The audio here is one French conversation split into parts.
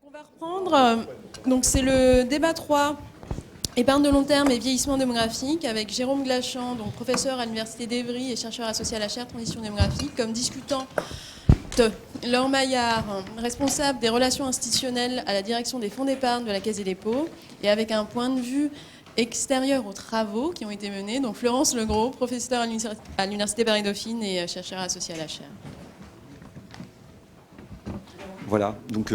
On va reprendre, donc c'est le débat 3, épargne de long terme et vieillissement démographique, avec Jérôme Glachan, donc professeur à l'Université d'Evry et chercheur associé à la chaire Transition démographique, comme discutant Laure Maillard, responsable des relations institutionnelles à la direction des fonds d'épargne de la Caisse des dépôts, et avec un point de vue extérieur aux travaux qui ont été menés, donc Florence Legros, professeure à l'Université Paris-Dauphine et chercheur associé à la chaire. Voilà, donc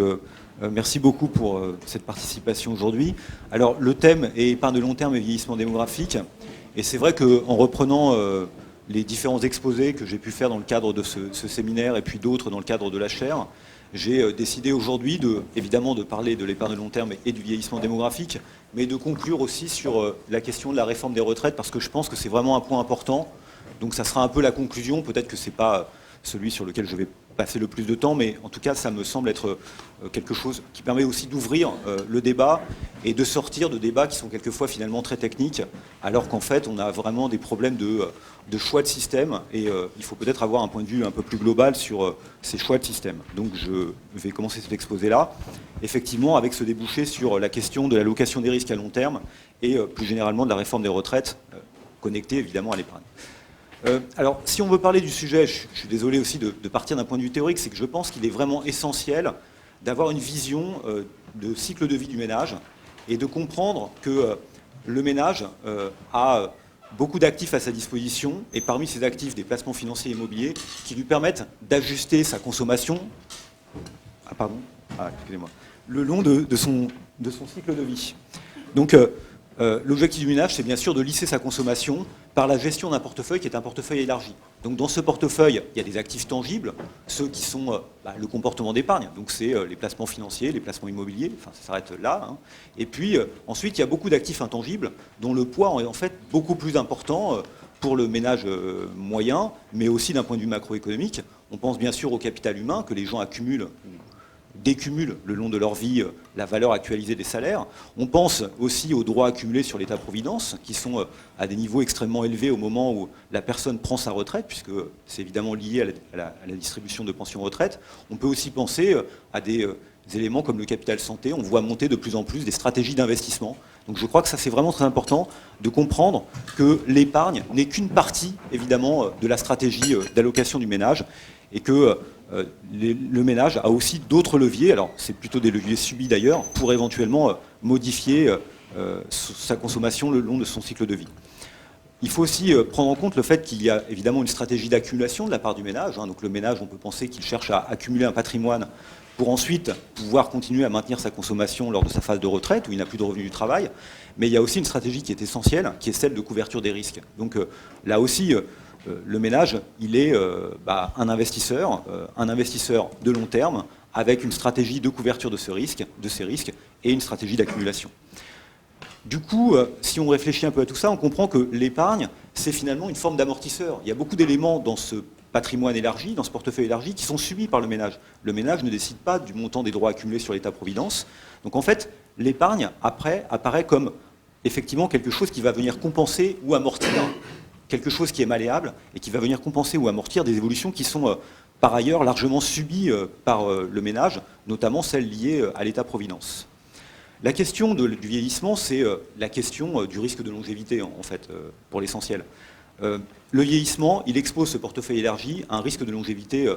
merci beaucoup pour cette participation aujourd'hui. Alors le thème est épargne de long terme et vieillissement démographique, et c'est vrai qu'en reprenant les différents exposés que j'ai pu faire dans le cadre de ce séminaire et puis d'autres dans le cadre de la chaire, j'ai décidé aujourd'hui évidemment de parler de l'épargne de long terme et du vieillissement démographique, mais de conclure aussi sur la question de la réforme des retraites, parce que je pense que c'est vraiment un point important. Donc ça sera un peu la conclusion, peut-être que ce n'est pas celui sur lequel je vais passer le plus de temps, mais en tout cas ça me semble être quelque chose qui permet aussi d'ouvrir le débat et de sortir de débats qui sont quelquefois finalement très techniques, alors qu'en fait on a vraiment des problèmes de choix de système, et il faut peut-être avoir un point de vue un peu plus global sur ces choix de système. Donc je vais commencer cet exposé-là, effectivement avec ce débouché sur la question de l'allocation des risques à long terme et plus généralement de la réforme des retraites, connectée évidemment à l'épargne. Alors, si on veut parler du sujet, je suis désolé aussi de partir d'un point de vue théorique, c'est que je pense qu'il est vraiment essentiel d'avoir une vision de cycle de vie du ménage et de comprendre que le ménage a beaucoup d'actifs à sa disposition, et parmi ces actifs, des placements financiers immobiliers qui lui permettent d'ajuster sa consommation excusez-moi, le long de son cycle de vie. Donc, l'objectif du ménage, c'est bien sûr de lisser sa consommation par la gestion d'un portefeuille qui est un portefeuille élargi. Donc dans ce portefeuille, il y a des actifs tangibles, ceux qui sont le comportement d'épargne, donc c'est les placements financiers, les placements immobiliers, enfin ça s'arrête là. Hein. Et puis ensuite, il y a beaucoup d'actifs intangibles dont le poids est en fait beaucoup plus important pour le ménage moyen, mais aussi d'un point de vue macroéconomique. On pense bien sûr au capital humain que les gens accumulent, décumulent le long de leur vie la valeur actualisée des salaires. On pense aussi aux droits accumulés sur l'État-providence, qui sont à des niveaux extrêmement élevés au moment où la personne prend sa retraite, puisque c'est évidemment lié à la distribution de pension-retraite. On peut aussi penser à des éléments comme le capital santé. On voit monter de plus en plus des stratégies d'investissement. Donc je crois que ça, c'est vraiment très important de comprendre que l'épargne n'est qu'une partie, évidemment, de la stratégie d'allocation du ménage, et que le ménage a aussi d'autres leviers, alors c'est plutôt des leviers subis d'ailleurs, pour éventuellement modifier sa consommation le long de son cycle de vie. Il faut aussi prendre en compte le fait qu'il y a évidemment une stratégie d'accumulation de la part du ménage. Hein. Donc le ménage, on peut penser qu'il cherche à accumuler un patrimoine pour ensuite pouvoir continuer à maintenir sa consommation lors de sa phase de retraite, où il n'a plus de revenus du travail. Mais il y a aussi une stratégie qui est essentielle, qui est celle de couverture des risques. Donc là aussi, le ménage, il est un investisseur de long terme, avec une stratégie de couverture de ces risques, et une stratégie d'accumulation. Du coup, si on réfléchit un peu à tout ça, on comprend que l'épargne, c'est finalement une forme d'amortisseur. Il y a beaucoup d'éléments dans ce patrimoine élargi, dans ce portefeuille élargi, qui sont subis par le ménage. Le ménage ne décide pas du montant des droits accumulés sur l'État-providence. Donc en fait, l'épargne, après, apparaît comme effectivement quelque chose qui va venir compenser ou amortir quelque chose qui est malléable et qui va venir compenser ou amortir des évolutions qui sont par ailleurs largement subies par le ménage, notamment celles liées à l'État-providence. La question du vieillissement, c'est la question du risque de longévité, en fait, pour l'essentiel. Le vieillissement, il expose ce portefeuille élargi à un risque de longévité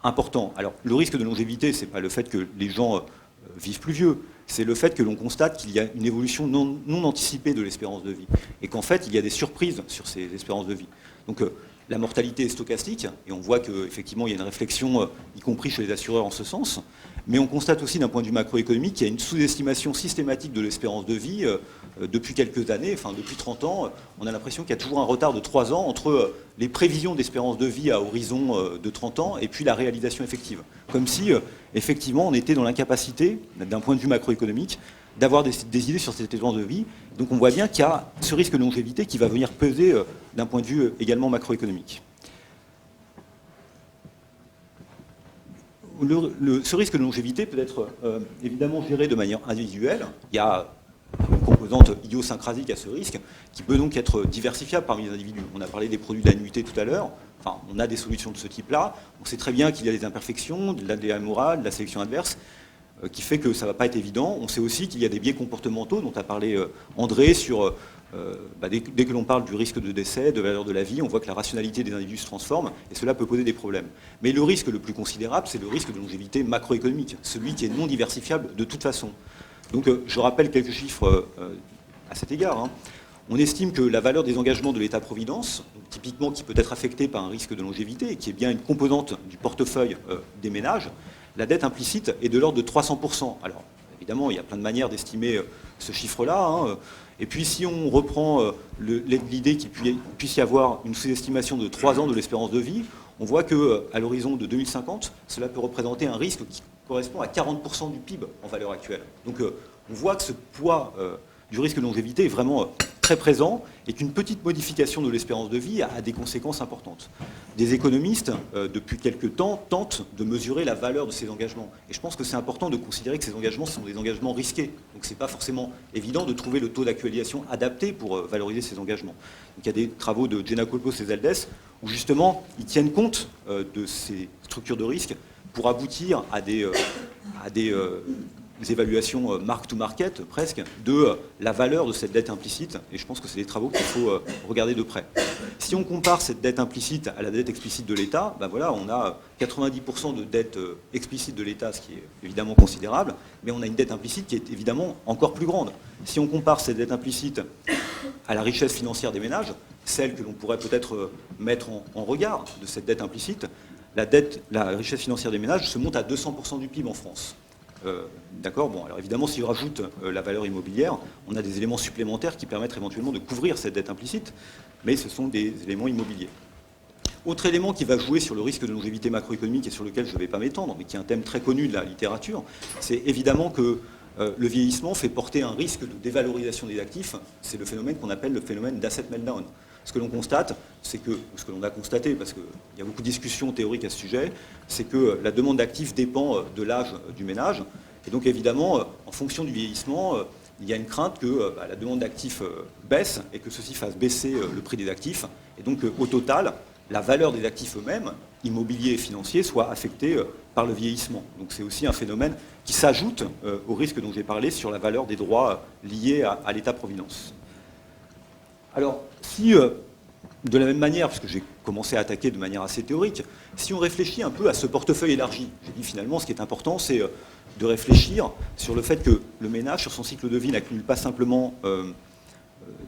important. Alors, le risque de longévité, ce n'est pas le fait que les gens vivent plus vieux, c'est le fait que l'on constate qu'il y a une évolution non anticipée de l'espérance de vie, et qu'en fait, il y a des surprises sur ces espérances de vie. Donc, la mortalité est stochastique, et on voit qu'effectivement, il y a une réflexion, y compris chez les assureurs, en ce sens. Mais on constate aussi, d'un point de vue macroéconomique, qu'il y a une sous-estimation systématique de l'espérance de vie depuis quelques années, enfin depuis 30 ans. On a l'impression qu'il y a toujours un retard de 3 ans entre les prévisions d'espérance de vie à horizon de 30 ans et puis la réalisation effective. Comme si, effectivement, on était dans l'incapacité, d'un point de vue macroéconomique, d'avoir des idées sur cette espérance de vie. Donc on voit bien qu'il y a ce risque de longévité qui va venir peser d'un point de vue également macroéconomique. Ce risque de longévité peut être évidemment géré de manière individuelle. Il y a une composante idiosyncrasique à ce risque qui peut donc être diversifiable parmi les individus. On a parlé des produits d'annuité tout à l'heure. Enfin, on a des solutions de ce type-là. On sait très bien qu'il y a des imperfections, de l'ADN moral, de la sélection adverse. qui fait que ça ne va pas être évident. On sait aussi qu'il y a des biais comportementaux dont a parlé André sur... dès que l'on parle du risque de décès, de valeur de la vie, on voit que la rationalité des individus se transforme et cela peut poser des problèmes. Mais le risque le plus considérable, c'est le risque de longévité macroéconomique, celui qui est non diversifiable de toute façon. Donc je rappelle quelques chiffres à cet égard. Hein. On estime que la valeur des engagements de l'État-providence, typiquement qui peut être affectée par un risque de longévité et qui est bien une composante du portefeuille des ménages, la dette implicite est de l'ordre de 300%. Alors évidemment, il y a plein de manières d'estimer ce chiffre-là. Hein. Et puis si on reprend l'idée qu'il puisse y avoir une sous-estimation de 3 ans de l'espérance de vie, on voit qu'à l'horizon de 2050, cela peut représenter un risque qui correspond à 40% du PIB en valeur actuelle. Donc on voit que ce poids du risque de longévité est vraiment très présent et qu'une petite modification de l'espérance de vie a des conséquences importantes. Des économistes, depuis quelques temps, tentent de mesurer la valeur de ces engagements. Et je pense que c'est important de considérer que ces engagements sont des engagements risqués. Donc ce n'est pas forcément évident de trouver le taux d'actualisation adapté pour valoriser ces engagements. Donc il y a des travaux de Jenna Kolpos et Zeldes où justement ils tiennent compte de ces structures de risque pour aboutir à des évaluations mark-to-market, presque, de la valeur de cette dette implicite. Et je pense que c'est des travaux qu'il faut regarder de près. Si on compare cette dette implicite à la dette explicite de l'État, ben voilà, on a 90% de dette explicite de l'État, ce qui est évidemment considérable, mais on a une dette implicite qui est évidemment encore plus grande. Si on compare cette dette implicite à la richesse financière des ménages, celle que l'on pourrait peut-être mettre en regard de cette dette implicite, la richesse financière des ménages se monte à 200% du PIB en France. D'accord. Bon, alors évidemment, si on rajoute la valeur immobilière, on a des éléments supplémentaires qui permettent éventuellement de couvrir cette dette implicite, mais ce sont des éléments immobiliers. Autre élément qui va jouer sur le risque de longévité macroéconomique et sur lequel je ne vais pas m'étendre, mais qui est un thème très connu de la littérature, c'est évidemment que le vieillissement fait porter un risque de dévalorisation des actifs. C'est le phénomène qu'on appelle le phénomène d'asset meltdown. Ce que l'on constate, c'est que, ou ce que l'on a constaté, parce qu'il y a beaucoup de discussions théoriques à ce sujet, c'est que la demande d'actifs dépend de l'âge du ménage. Et donc évidemment, en fonction du vieillissement, il y a une crainte que la demande d'actifs baisse et que ceci fasse baisser le prix des actifs. Et donc au total, la valeur des actifs eux-mêmes, immobiliers et financiers, soit affectée par le vieillissement. Donc c'est aussi un phénomène qui s'ajoute au risque dont j'ai parlé sur la valeur des droits liés à l'État-providence. Alors, si, de la même manière, parce que j'ai commencé à attaquer de manière assez théorique, si on réfléchit un peu à ce portefeuille élargi, j'ai dit finalement ce qui est important, c'est de réfléchir sur le fait que le ménage, sur son cycle de vie, n'accumule pas simplement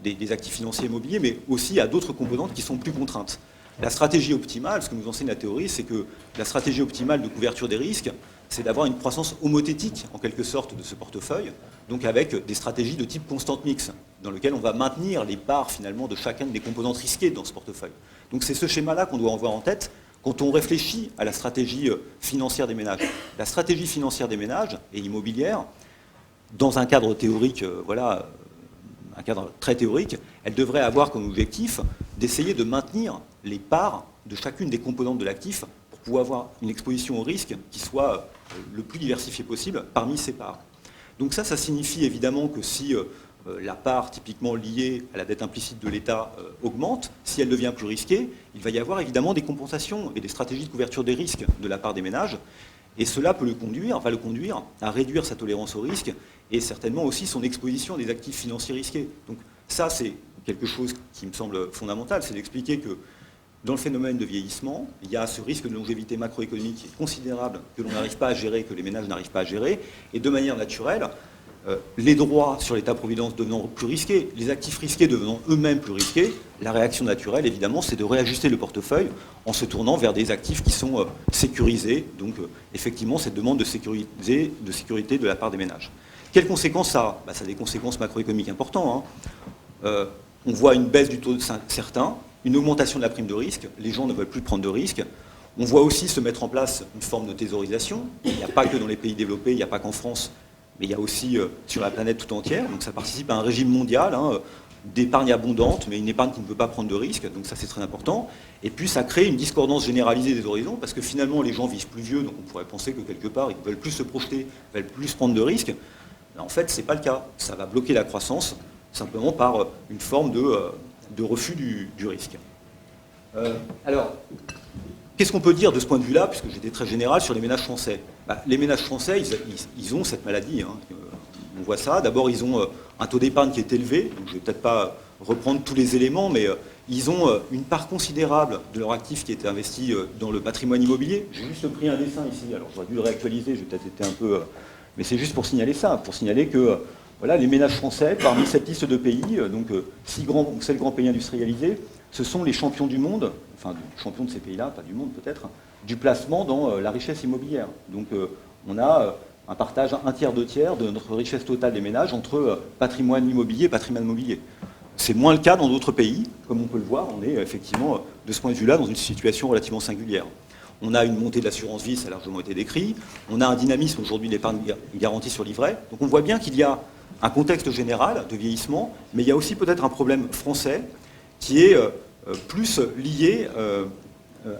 des actifs financiers immobiliers, mais aussi à d'autres composantes qui sont plus contraintes. La stratégie optimale, ce que nous enseigne la théorie, c'est que la stratégie optimale de couverture des risques, c'est d'avoir une croissance homothétique, en quelque sorte, de ce portefeuille, donc avec des stratégies de type constante mix, dans lequel on va maintenir les parts, finalement, de chacune des composantes risquées dans ce portefeuille. Donc c'est ce schéma-là qu'on doit avoir en tête quand on réfléchit à la stratégie financière des ménages. La stratégie financière des ménages et immobilière, dans un cadre théorique, voilà, un cadre très théorique, elle devrait avoir comme objectif d'essayer de maintenir les parts de chacune des composantes de l'actif pour pouvoir avoir une exposition au risque qui soit le plus diversifiée possible parmi ces parts. Donc ça signifie évidemment que si la part typiquement liée à la dette implicite de l'État augmente, si elle devient plus risquée, il va y avoir évidemment des compensations et des stratégies de couverture des risques de la part des ménages. Et cela va le conduire à réduire sa tolérance au risque et certainement aussi son exposition à des actifs financiers risqués. Donc ça, c'est quelque chose qui me semble fondamental, c'est d'expliquer que dans le phénomène de vieillissement, il y a ce risque de longévité macroéconomique qui est considérable, que l'on n'arrive pas à gérer, que les ménages n'arrivent pas à gérer, et de manière naturelle, les droits sur l'État-providence devenant plus risqués, les actifs risqués devenant eux-mêmes plus risqués, la réaction naturelle, évidemment, c'est de réajuster le portefeuille en se tournant vers des actifs qui sont sécurisés. Donc, effectivement, cette demande de sécurité de la part des ménages. Quelles conséquences ça a ? Ça a des conséquences macroéconomiques importantes. On voit une baisse du taux de certains, une augmentation de la prime de risque, les gens ne veulent plus prendre de risques. On voit aussi se mettre en place une forme de thésaurisation. Il n'y a pas que dans les pays développés, il n'y a pas qu'en France, mais il y a aussi sur la planète tout entière. Donc ça participe à un régime mondial d'épargne abondante, mais une épargne qui ne peut pas prendre de risques, donc ça c'est très important. Et puis ça crée une discordance généralisée des horizons, parce que finalement les gens vivent plus vieux, donc on pourrait penser que quelque part ils veulent plus se projeter, veulent plus prendre de risques. Mais en fait, ce n'est pas le cas. Ça va bloquer la croissance, simplement par une forme de refus du risque. Alors, qu'est-ce qu'on peut dire de ce point de vue-là, puisque j'étais très général sur les ménages français? Les ménages français, ils ont cette maladie. Hein. On voit ça. D'abord, ils ont un taux d'épargne qui est élevé. Donc, je ne vais peut-être pas reprendre tous les éléments, mais ils ont une part considérable de leur actif qui est investi dans le patrimoine immobilier. J'ai juste pris un dessin ici. Alors, j'aurais dû le réactualiser. J'ai peut-être été un peu... mais c'est juste pour signaler ça, pour signaler que voilà, les ménages français, parmi cette liste de pays, donc 6 grands ou 7 grands pays industrialisés, ce sont les champions du monde, enfin champions de ces pays-là, pas du monde peut-être, du placement dans la richesse immobilière. Donc on a un partage 1/3, 2/3 de notre richesse totale des ménages entre patrimoine immobilier et patrimoine mobilier. C'est moins le cas dans d'autres pays, comme on peut le voir, on est effectivement de ce point de vue-là dans une situation relativement singulière. On a une montée de l'assurance vie, ça a largement été décrit. On a un dynamisme aujourd'hui de l'épargne garantie sur livret. Donc on voit bien qu'il y a un contexte général de vieillissement, mais il y a aussi peut-être un problème français qui est plus lié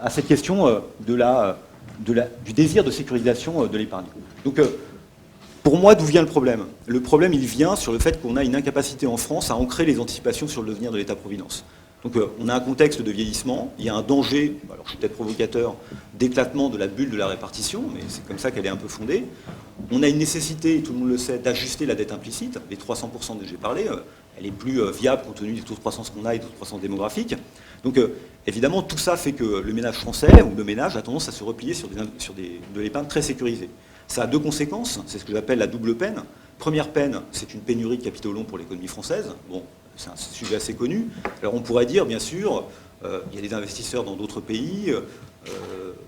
à cette question du désir de sécurisation de l'épargne. Donc pour moi, d'où vient le problème? Le problème, il vient sur le fait qu'on a une incapacité en France à ancrer les anticipations sur le devenir de l'État-providence. Donc on a un contexte de vieillissement, il y a un danger, alors je suis peut-être provocateur, d'éclatement de la bulle de la répartition, mais c'est comme ça qu'elle est un peu fondée. On a une nécessité, tout le monde le sait, d'ajuster la dette implicite, les 300% dont j'ai parlé, elle est plus viable compte tenu des taux de croissance qu'on a et des taux de croissance démographique. Donc évidemment, tout ça fait que le ménage français, ou le ménage, a tendance à se replier sur de l'épargne très sécurisée. Ça a deux conséquences, c'est ce que j'appelle la double peine. Première peine, c'est une pénurie de capitaux longs pour l'économie française. Bon, c'est un sujet assez connu. Alors on pourrait dire, bien sûr, il y a des investisseurs dans d'autres pays,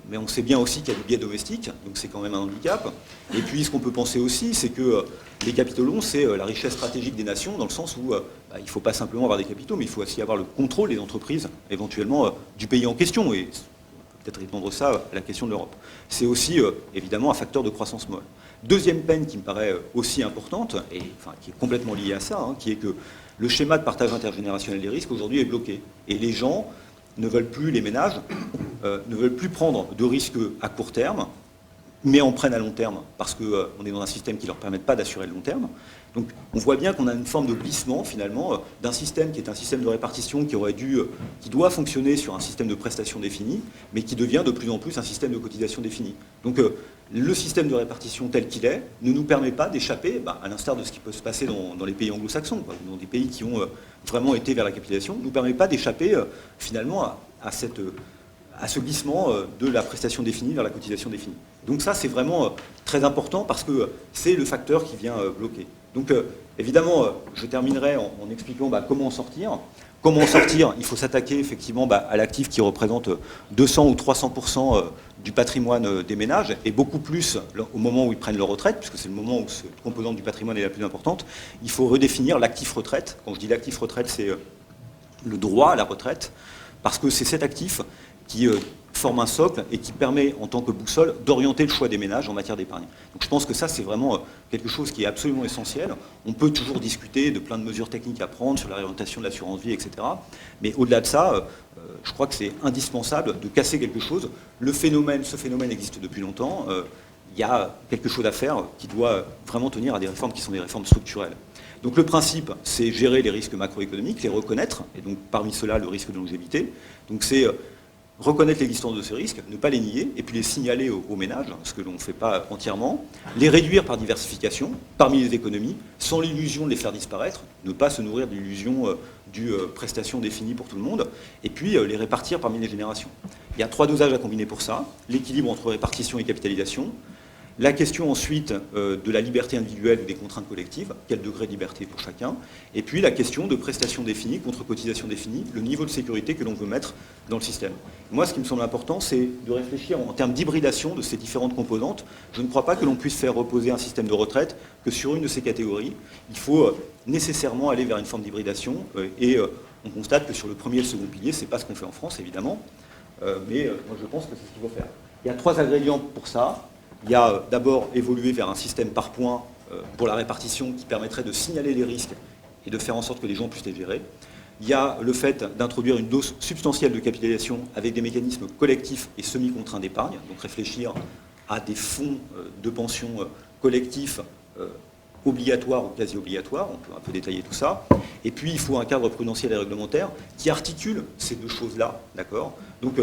mais on sait bien aussi qu'il y a du biais domestique, donc c'est quand même un handicap. Et puis ce qu'on peut penser aussi, c'est que les capitaux longs, c'est la richesse stratégique des nations, dans le sens où il ne faut pas simplement avoir des capitaux, mais il faut aussi avoir le contrôle des entreprises, éventuellement du pays en question, et peut-être répondre ça à la question de l'Europe. C'est aussi évidemment un facteur de croissance molle. Deuxième peine qui me paraît aussi importante, et enfin, qui est complètement liée à ça, hein, qui est que le schéma de partage intergénérationnel des risques aujourd'hui est bloqué. Et les gens ne veulent plus, les ménages, ne veulent plus prendre de risques à court terme, mais en prennent à long terme, parce qu'on est dans un système qui ne leur permet pas d'assurer le long terme. Donc on voit bien qu'on a une forme de glissement, finalement, d'un système qui est un système de répartition qui doit fonctionner sur un système de prestations définies, mais qui devient de plus en plus un système de cotisation définie. Donc le système de répartition tel qu'il est ne nous permet pas d'échapper, à l'instar de ce qui peut se passer dans les pays anglo-saxons, dans des pays qui ont vraiment été vers la capitalisation, ne nous permet pas d'échapper finalement à ce glissement de la prestation définie vers la cotisation définie. Donc ça, c'est vraiment très important parce que c'est le facteur qui vient bloquer. Donc évidemment, je terminerai en expliquant comment en sortir. Comment en sortir? Il faut s'attaquer effectivement à l'actif qui représente 200 ou 300% du patrimoine des ménages, et beaucoup plus au moment où ils prennent leur retraite, puisque c'est le moment où cette composante du patrimoine est la plus importante. Il faut redéfinir l'actif retraite. Quand je dis l'actif retraite, c'est le droit à la retraite, parce que c'est cet actif qui forme un socle et qui permet, en tant que boussole, d'orienter le choix des ménages en matière d'épargne. Donc je pense que ça, c'est vraiment quelque chose qui est absolument essentiel. On peut toujours discuter de plein de mesures techniques à prendre sur la réorientation de l'assurance vie, etc. Mais au-delà de ça, je crois que c'est indispensable de casser quelque chose. Ce phénomène existe depuis longtemps. Il y a quelque chose à faire qui doit vraiment tenir à des réformes qui sont des réformes structurelles. Donc le principe, c'est gérer les risques macroéconomiques, les reconnaître, et donc parmi ceux-là, le risque de longévité. Donc c'est reconnaître l'existence de ces risques, ne pas les nier, et puis les signaler aux ménages, ce que l'on ne fait pas entièrement, les réduire par diversification, parmi les économies, sans l'illusion de les faire disparaître, ne pas se nourrir de l'illusion du prestation définie pour tout le monde, et puis les répartir parmi les générations. Il y a 3 dosages à combiner pour ça, l'équilibre entre répartition et capitalisation, la question ensuite de la liberté individuelle ou des contraintes collectives, quel degré de liberté pour chacun, et puis la question de prestation définie contre cotisation définie, le niveau de sécurité que l'on veut mettre dans le système. Moi, ce qui me semble important, c'est de réfléchir en termes d'hybridation de ces différentes composantes. Je ne crois pas que l'on puisse faire reposer un système de retraite que sur une de ces catégories. Il faut nécessairement aller vers une forme d'hybridation, et on constate que sur le premier et le second pilier, ce n'est pas ce qu'on fait en France, évidemment, mais moi je pense que c'est ce qu'il faut faire. Il y a 3 ingrédients pour ça. Il y a d'abord évoluer vers un système par points pour la répartition qui permettrait de signaler les risques et de faire en sorte que les gens puissent les gérer. Il y a le fait d'introduire une dose substantielle de capitalisation avec des mécanismes collectifs et semi-contraints d'épargne, donc réfléchir à des fonds de pension collectifs obligatoires ou quasi obligatoires, on peut un peu détailler tout ça. Et puis il faut un cadre prudentiel et réglementaire qui articule ces deux choses-là, d'accord ? Donc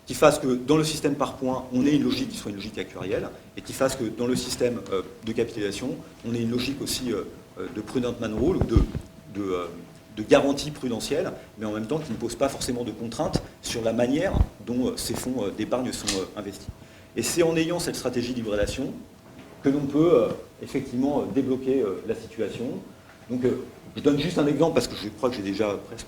qui fasse que dans le système par points, on ait une logique qui soit une logique actuarielle, et qui fasse que dans le système de capitalisation, on ait une logique aussi de prudent man rule, ou de garantie prudentielle, mais en même temps qui ne pose pas forcément de contraintes sur la manière dont ces fonds d'épargne sont investis. Et c'est en ayant cette stratégie d'hybridation que l'on peut effectivement débloquer la situation. Donc je donne juste un exemple, parce que je crois que j'ai déjà presque...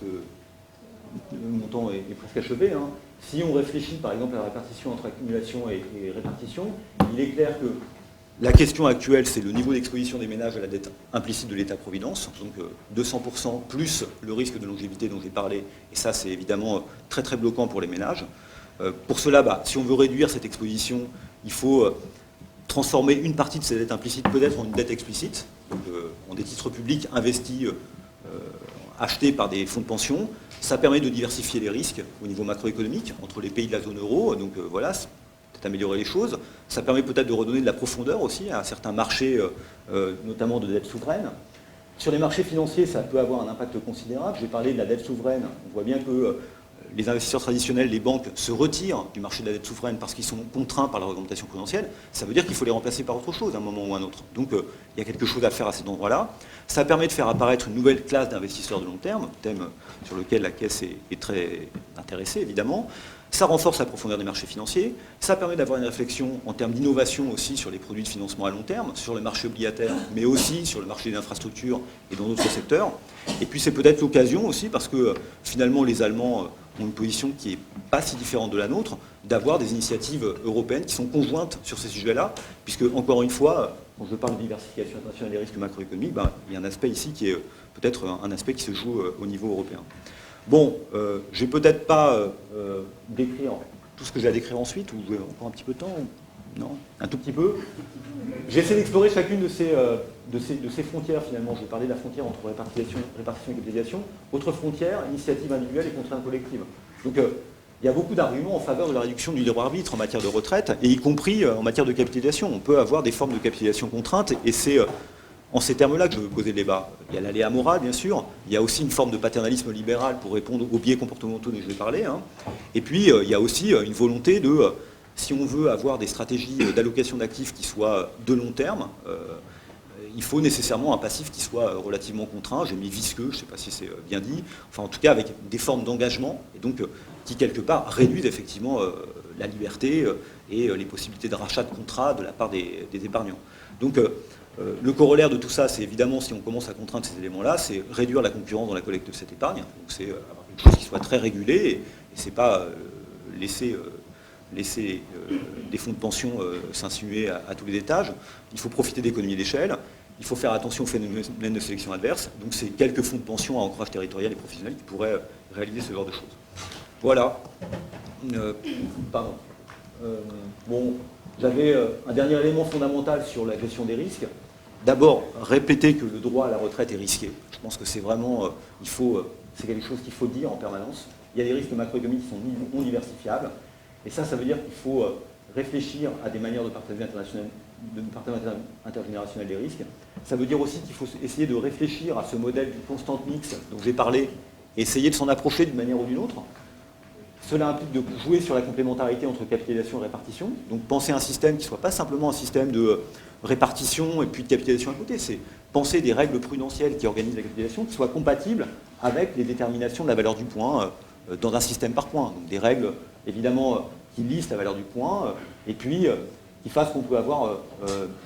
Mon temps est presque achevé. Hein. Si on réfléchit par exemple à la répartition entre accumulation et répartition, il est clair que la question actuelle, c'est le niveau d'exposition des ménages à la dette implicite de l'État-providence, donc 200% plus le risque de longévité dont j'ai parlé, et ça c'est évidemment très très bloquant pour les ménages. Pour cela, si on veut réduire cette exposition, il faut transformer une partie de cette dette implicite peut-être en une dette explicite, donc en des titres publics investis, achetés par des fonds de pension. Ça permet de diversifier les risques au niveau macroéconomique entre les pays de la zone euro, donc voilà, peut-être améliorer les choses. Ça permet peut-être de redonner de la profondeur aussi à certains marchés, notamment de dette souveraine. Sur les marchés financiers, ça peut avoir un impact considérable. J'ai parlé de la dette souveraine. On voit bien que les investisseurs traditionnels, les banques, se retirent du marché de la dette souveraine parce qu'ils sont contraints par la réglementation prudentielle. Ça veut dire qu'il faut les remplacer par autre chose à un moment ou à un autre. Donc il y a quelque chose à faire à cet endroit-là. Ça permet de faire apparaître une nouvelle classe d'investisseurs de long terme, thème sur lequel la Caisse est très intéressée évidemment. Ça renforce la profondeur des marchés financiers. Ça permet d'avoir une réflexion en termes d'innovation aussi sur les produits de financement à long terme, sur le marché obligataire, mais aussi sur le marché des infrastructures et dans d'autres secteurs. Et puis c'est peut-être l'occasion aussi, parce que finalement les Allemands ont une position qui n'est pas si différente de la nôtre, d'avoir des initiatives européennes qui sont conjointes sur ces sujets-là, puisque, encore une fois, quand je parle de diversification internationale des risques macroéconomiques, il y a un aspect ici qui est peut-être un aspect qui se joue au niveau européen. Bon, je vais peut-être pas décrire tout ce que j'ai à décrire ensuite, ou j'ai encore un petit peu de temps, non, un tout petit peu. J'ai essayé d'explorer chacune de ces frontières, finalement. Je vais parler de la frontière entre répartition et capitalisation. Autre frontière, initiative individuelle et contrainte collective. Donc, il y a beaucoup d'arguments en faveur de la réduction du libre arbitre en matière de retraite, et y compris en matière de capitalisation. On peut avoir des formes de capitalisation contrainte, et c'est en ces termes-là que je veux poser le débat. Il y a l'aléa moral, bien sûr. Il y a aussi une forme de paternalisme libéral pour répondre aux biais comportementaux dont je vais parler. Hein. Et puis, il y a aussi une volonté de... si on veut avoir des stratégies d'allocation d'actifs qui soient de long terme, il faut nécessairement un passif qui soit relativement contraint. J'ai mis visqueux, je ne sais pas si c'est bien dit, enfin en tout cas avec des formes d'engagement, et donc qui quelque part réduisent effectivement la liberté et les possibilités de rachat de contrats de la part des épargnants. Donc le corollaire de tout ça, c'est évidemment, si on commence à contraindre ces éléments-là, c'est réduire la concurrence dans la collecte de cette épargne. Donc c'est avoir quelque chose qui soit très régulé, et c'est pas laisser des fonds de pension s'insinuer à tous les étages. Il faut profiter d'économies d'échelle. Il faut faire attention aux phénomènes de sélection adverse. Donc c'est quelques fonds de pension à ancrage territorial et professionnel qui pourraient réaliser ce genre de choses. Voilà. Pardon. Bon, j'avais un dernier élément fondamental sur la gestion des risques. D'abord, répéter que le droit à la retraite est risqué. Je pense que c'est vraiment, c'est quelque chose qu'il faut dire en permanence. Il y a des risques macroéconomiques qui sont non diversifiables. Et ça veut dire qu'il faut réfléchir à des manières de partager intergénérationnel des risques. Ça veut dire aussi qu'il faut essayer de réfléchir à ce modèle du constant mix dont j'ai parlé, et essayer de s'en approcher d'une manière ou d'une autre. Cela implique de jouer sur la complémentarité entre capitalisation et répartition. Donc penser un système qui ne soit pas simplement un système de répartition et puis de capitalisation à côté. C'est penser des règles prudentielles qui organisent la capitalisation qui soient compatibles avec les déterminations de la valeur du point dans un système par point. Donc des règles, évidemment, qui lisent la valeur du point et puis qui fassent qu'on peut avoir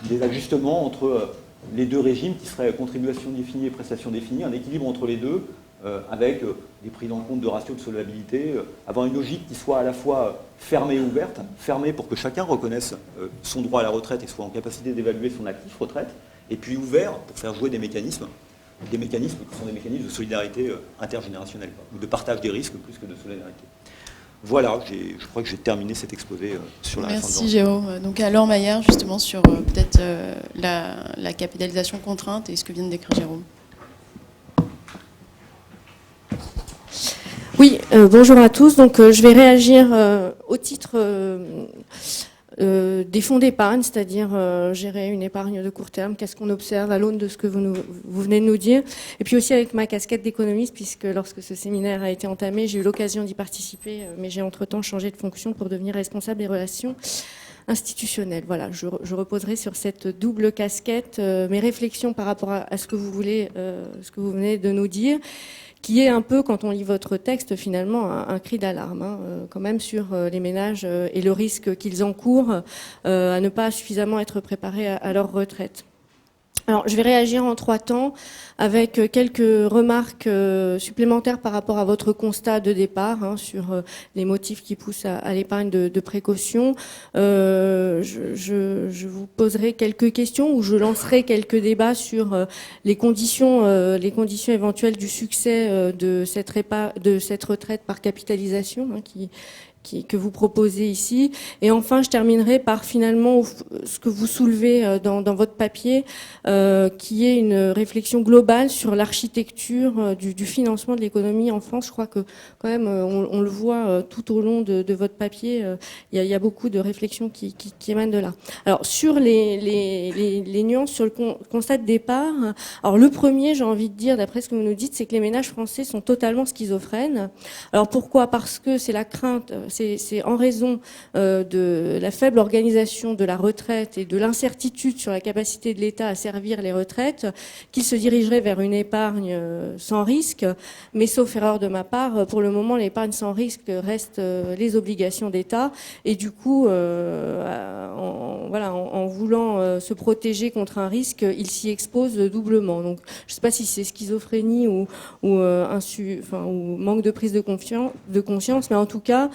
des ajustements entre les deux régimes qui seraient contribution définie et prestation définie, un équilibre entre les deux avec des prises en compte de ratios de solvabilité, avoir une logique qui soit à la fois fermée et ouverte, fermée pour que chacun reconnaisse son droit à la retraite et soit en capacité d'évaluer son actif retraite, et puis ouvert pour faire jouer des mécanismes qui sont des mécanismes de solidarité intergénérationnelle, ou de partage des risques plus que de solidarité. Voilà, je crois que j'ai terminé cet exposé sur la réforme. Merci Jérôme. Donc à Laure Maillard, justement, sur peut-être la capitalisation contrainte et ce que vient de décrire Jérôme. Oui, bonjour à tous. Donc je vais réagir au titre des fonds d'épargne, c'est-à-dire gérer une épargne de court terme. Qu'est-ce qu'on observe à l'aune de ce que vous venez de nous dire? Et puis aussi avec ma casquette d'économiste, puisque lorsque ce séminaire a été entamé, j'ai eu l'occasion d'y participer, mais j'ai entre-temps changé de fonction pour devenir responsable des relations institutionnelles. Voilà, je reposerai sur cette double casquette mes réflexions par rapport à ce que vous voulez, ce que vous venez de nous dire, qui est un peu, quand on lit votre texte, finalement, un cri d'alarme, hein, quand même, sur les ménages et le risque qu'ils encourent à ne pas suffisamment être préparés à leur retraite. Alors, je vais réagir en 3 temps avec quelques remarques supplémentaires par rapport à votre constat de départ, hein, sur les motifs qui poussent à l'épargne de précaution. Je vous poserai quelques questions ou je lancerai quelques débats sur les conditions éventuelles du succès de cette retraite par capitalisation, hein, que vous proposez ici. Et enfin, je terminerai par finalement ce que vous soulevez dans votre papier, qui est une réflexion globale sur l'architecture du financement de l'économie en France. Je crois que quand même, on le voit tout au long de votre papier, il y a beaucoup de réflexions qui émanent de là. Alors, sur les nuances, sur le constat de départ, alors le premier, j'ai envie de dire, d'après ce que vous nous dites, c'est que les ménages français sont totalement schizophrènes. Alors pourquoi? Parce que c'est la crainte, c'est en raison de la faible organisation de la retraite et de l'incertitude sur la capacité de l'État à servir les retraites qu'il se dirigerait vers une épargne sans risque. Mais sauf erreur de ma part, pour le moment, l'épargne sans risque reste les obligations d'État. Et du coup, en voulant se protéger contre un risque, il s'y expose doublement. Donc, je ne sais pas si c'est schizophrénie ou manque de prise de conscience, mais en tout cas,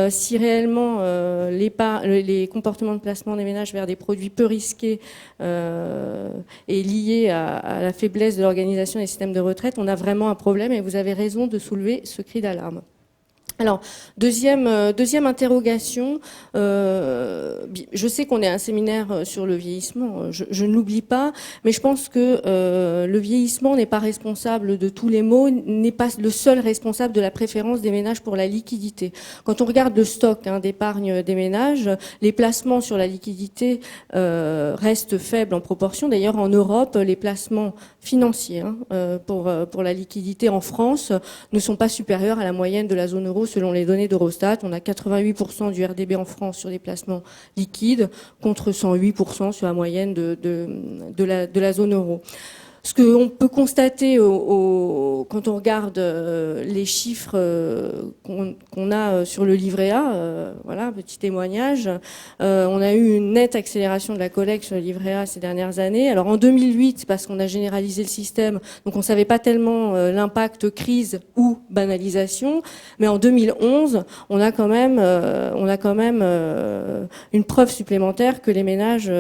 si réellement les comportements de placement des ménages vers des produits peu risqués est lié à la faiblesse de l'organisation des systèmes de retraite, on a vraiment un problème et vous avez raison de soulever ce cri d'alarme. Alors, deuxième interrogation, je sais qu'on est un séminaire sur le vieillissement, je ne l'oublie pas, mais je pense que le vieillissement n'est pas responsable de tous les maux, n'est pas le seul responsable de la préférence des ménages pour la liquidité. Quand on regarde le stock d'épargne des ménages, les placements sur la liquidité restent faibles en proportion. D'ailleurs, en Europe, les placements financiers pour la liquidité en France ne sont pas supérieurs à la moyenne de la zone euro. Selon les données d'Eurostat, on a 88% du RDB en France sur des placements liquides contre 108% sur la moyenne de la zone euro. Ce qu'on peut constater quand on regarde les chiffres qu'on a sur le livret A, voilà, petit témoignage, on a eu une nette accélération de la collecte sur le livret A ces dernières années. Alors en 2008, c'est parce qu'on a généralisé le système, donc on ne savait pas tellement l'impact crise ou banalisation, mais en 2011, on a quand même une preuve supplémentaire que les ménages,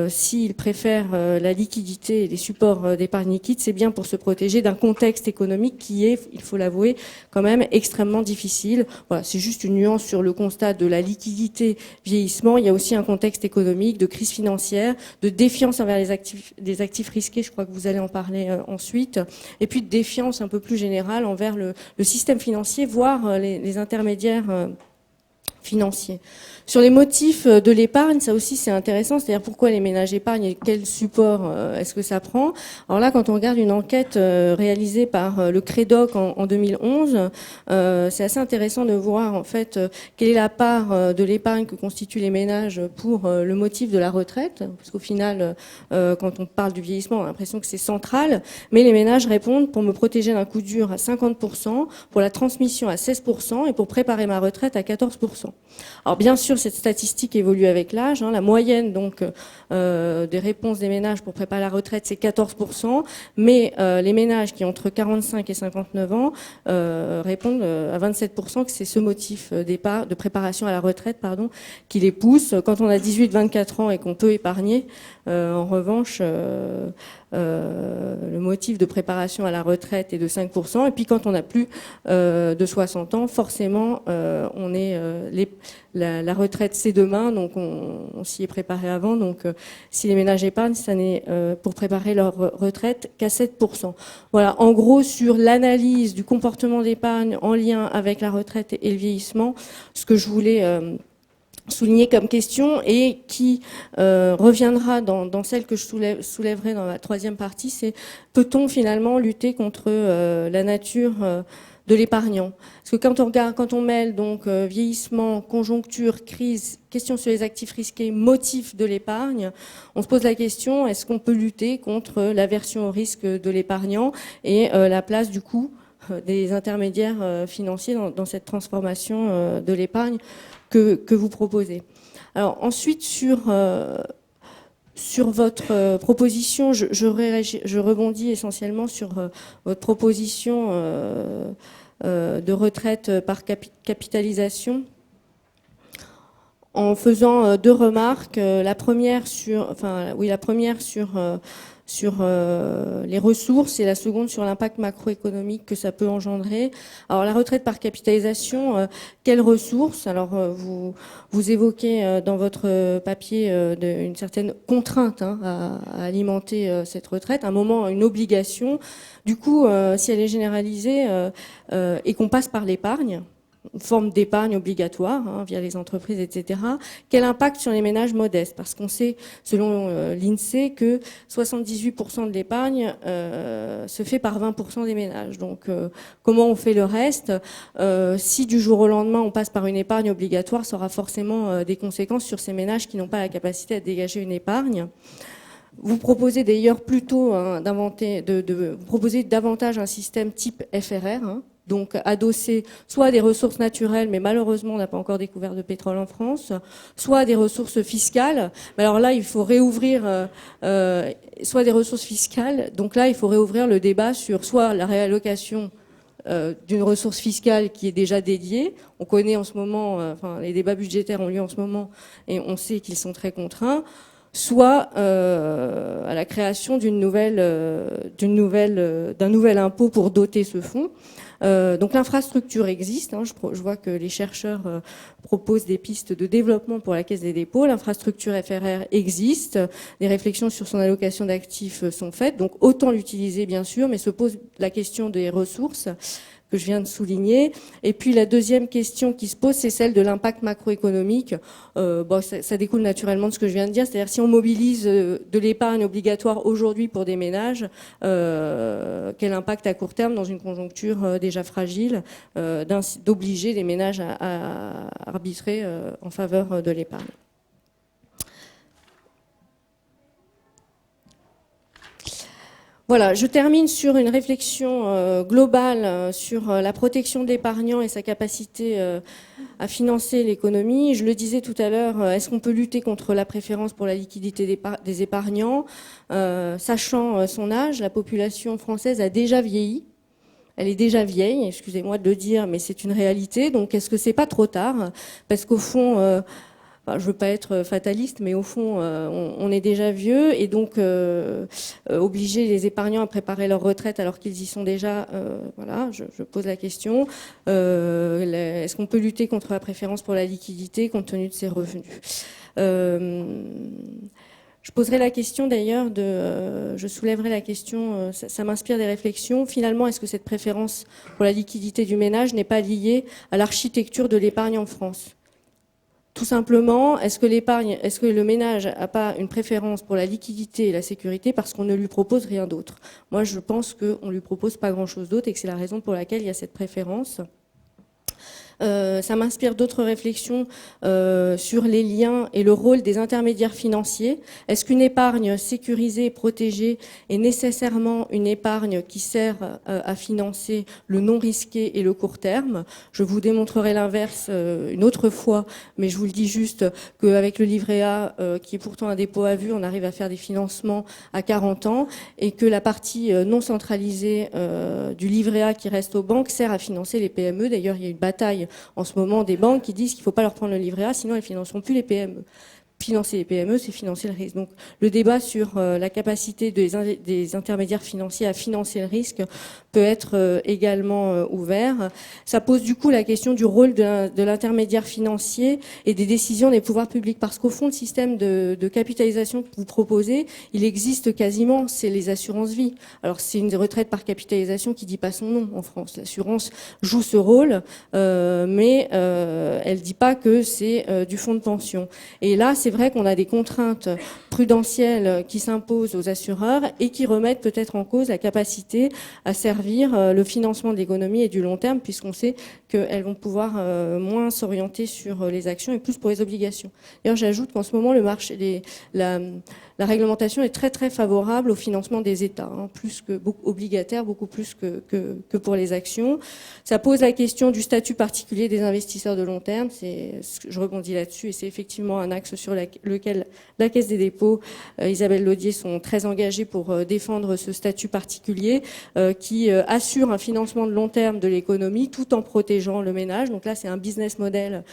s'ils préfèrent la liquidité et les supports d'épargne liquide, c'est bien pour se protéger d'un contexte économique qui est, il faut l'avouer, quand même extrêmement difficile. Voilà, c'est juste une nuance sur le constat de la liquidité vieillissement. Il y a aussi un contexte économique, de crise financière, de défiance envers les actifs risqués, je crois que vous allez en parler ensuite, et puis de défiance un peu plus générale envers le système financier, voire les intermédiaires financiers. Sur les motifs de l'épargne, ça aussi c'est intéressant, c'est-à-dire pourquoi les ménages épargnent et quel support est-ce que ça prend. Alors là, quand on regarde une enquête réalisée par le Crédoc en 2011, c'est assez intéressant de voir en fait quelle est la part de l'épargne que constituent les ménages pour le motif de la retraite, parce qu'au final, quand on parle du vieillissement, on a l'impression que c'est central, mais les ménages répondent pour me protéger d'un coup dur à 50%, pour la transmission à 16% et pour préparer ma retraite à 14%. Alors bien sûr, cette statistique évolue avec l'âge. La moyenne donc des réponses des ménages pour préparer la retraite, c'est 14%, mais les ménages qui ont entre 45 et 59 ans répondent à 27% que c'est ce motif de préparation à la retraite, qui les pousse. Quand on a 18-24 ans et qu'on peut épargner, en revanche, le motif de préparation à la retraite est de 5%. Et puis quand on a plus de 60 ans, forcément, la retraite c'est demain, donc on s'y est préparé avant. Donc si les ménages épargnent, ça n'est pour préparer leur retraite qu'à 7%. Voilà, en gros sur l'analyse du comportement d'épargne en lien avec la retraite et le vieillissement, ce que je voulais souligner comme question et qui reviendra dans celle que je soulèverai dans la troisième partie, c'est peut-on finalement lutter contre la nature de l'épargnant? Parce que quand on mêle donc vieillissement, conjoncture, crise, question sur les actifs risqués, motif de l'épargne, on se pose la question, est-ce qu'on peut lutter contre l'aversion au risque de l'épargnant et la place du coup des intermédiaires financiers dans cette transformation de l'épargne que vous proposez. Alors ensuite sur votre proposition, je rebondis essentiellement sur votre proposition de retraite par capitalisation, en faisant deux remarques. La première sur les ressources et la seconde sur l'impact macroéconomique que ça peut engendrer. Alors la retraite par capitalisation, quelles ressources? Alors vous évoquez dans votre papier une certaine contrainte à alimenter cette retraite, un moment, une obligation. Du coup, si elle est généralisée et qu'on passe par l'épargne, une forme d'épargne obligatoire via les entreprises, etc. Quel impact sur les ménages modestes? Parce qu'on sait, selon l'INSEE, que 78% de l'épargne se fait par 20% des ménages. Donc, comment on fait le reste? Si du jour au lendemain, on passe par une épargne obligatoire, ça aura forcément des conséquences sur ces ménages qui n'ont pas la capacité à dégager une épargne. Vous proposez d'ailleurs plutôt vous proposez davantage un système type FRR, donc adossé soit à des ressources naturelles, mais malheureusement on n'a pas encore découvert de pétrole en France, soit à des ressources fiscales. Mais alors là, il faut réouvrir, soit des ressources fiscales, donc là il faut réouvrir le débat sur soit la réallocation d'une ressource fiscale qui est déjà dédiée. On connaît en ce moment, les débats budgétaires ont lieu en ce moment et on sait qu'ils sont très contraints, soit à la création d'un nouvel impôt pour doter ce fonds. Donc l'infrastructure existe. Je vois que les chercheurs proposent des pistes de développement pour la Caisse des dépôts. L'infrastructure FRR existe. Les réflexions sur son allocation d'actifs sont faites. Donc autant l'utiliser bien sûr, mais se pose la question des ressources que je viens de souligner. Et puis la deuxième question qui se pose, c'est celle de l'impact macroéconomique. Ça découle naturellement de ce que je viens de dire, c'est-à-dire si on mobilise de l'épargne obligatoire aujourd'hui pour des ménages, quel impact à court terme dans une conjoncture déjà fragile, d'obliger les ménages à arbitrer en faveur de l'épargne. Voilà, je termine sur une réflexion globale sur la protection de l'épargnant et sa capacité à financer l'économie. Je le disais tout à l'heure, est-ce qu'on peut lutter contre la préférence pour la liquidité des épargnants? Sachant son âge, la population française a déjà vieilli. Elle est déjà vieille, excusez-moi de le dire, mais c'est une réalité. Donc est-ce que c'est pas trop tard? Parce qu'au fond... je veux pas être fataliste, mais au fond, on est déjà vieux et donc obliger les épargnants à préparer leur retraite alors qu'ils y sont déjà, voilà, je pose la question. Est-ce qu'on peut lutter contre la préférence pour la liquidité compte tenu de ses revenus? Je poserai la question d'ailleurs je soulèverai la question, ça m'inspire des réflexions. Finalement, est-ce que cette préférence pour la liquidité du ménage n'est pas liée à l'architecture de l'épargne en France? Tout simplement, est-ce que le ménage n'a pas une préférence pour la liquidité et la sécurité parce qu'on ne lui propose rien d'autre? Moi, je pense qu'on ne lui propose pas grand-chose d'autre et que c'est la raison pour laquelle il y a cette préférence. Ça m'inspire d'autres réflexions sur les liens et le rôle des intermédiaires financiers. Est-ce qu'une épargne sécurisée et protégée est nécessairement une épargne qui sert à financer le non risqué et le court terme? Je vous démontrerai l'inverse une autre fois, mais je vous le dis juste qu'avec le livret A, qui est pourtant un dépôt à vue, on arrive à faire des financements à 40 ans et que la partie non centralisée du livret A qui reste aux banques sert à financer les PME. D'ailleurs, il y a une bataille en ce moment des banques qui disent qu'il ne faut pas leur prendre le livret A, sinon elles ne financeront plus les PME. financer les PME, c'est financer le risque. Donc le débat sur la capacité des intermédiaires financiers à financer le risque peut être également ouvert. Ça pose du coup la question du rôle de l'intermédiaire financier et des décisions des pouvoirs publics, parce qu'au fond, le système de capitalisation que vous proposez, il existe quasiment, c'est les assurances-vie. Alors c'est une retraite par capitalisation qui dit pas son nom en France. L'assurance joue ce rôle, mais elle dit pas que c'est du fonds de pension. Et là, c'est vrai qu'on a des contraintes prudentielles qui s'imposent aux assureurs et qui remettent peut-être en cause la capacité à servir le financement de l'économie et du long terme, puisqu'on sait qu'elles vont pouvoir moins s'orienter sur les actions et plus pour les obligations. D'ailleurs, j'ajoute qu'en ce moment, le marché, la réglementation est très très favorable au financement des États, plus que obligataire, beaucoup plus que pour les actions. Ça pose la question du statut particulier des investisseurs de long terme. Je rebondis là-dessus et c'est effectivement un axe sur lequel la Caisse des dépôts, Isabelle Laudier, sont très engagés pour défendre ce statut particulier qui assure un financement de long terme de l'économie tout en protégeant le ménage. Donc là, c'est un business model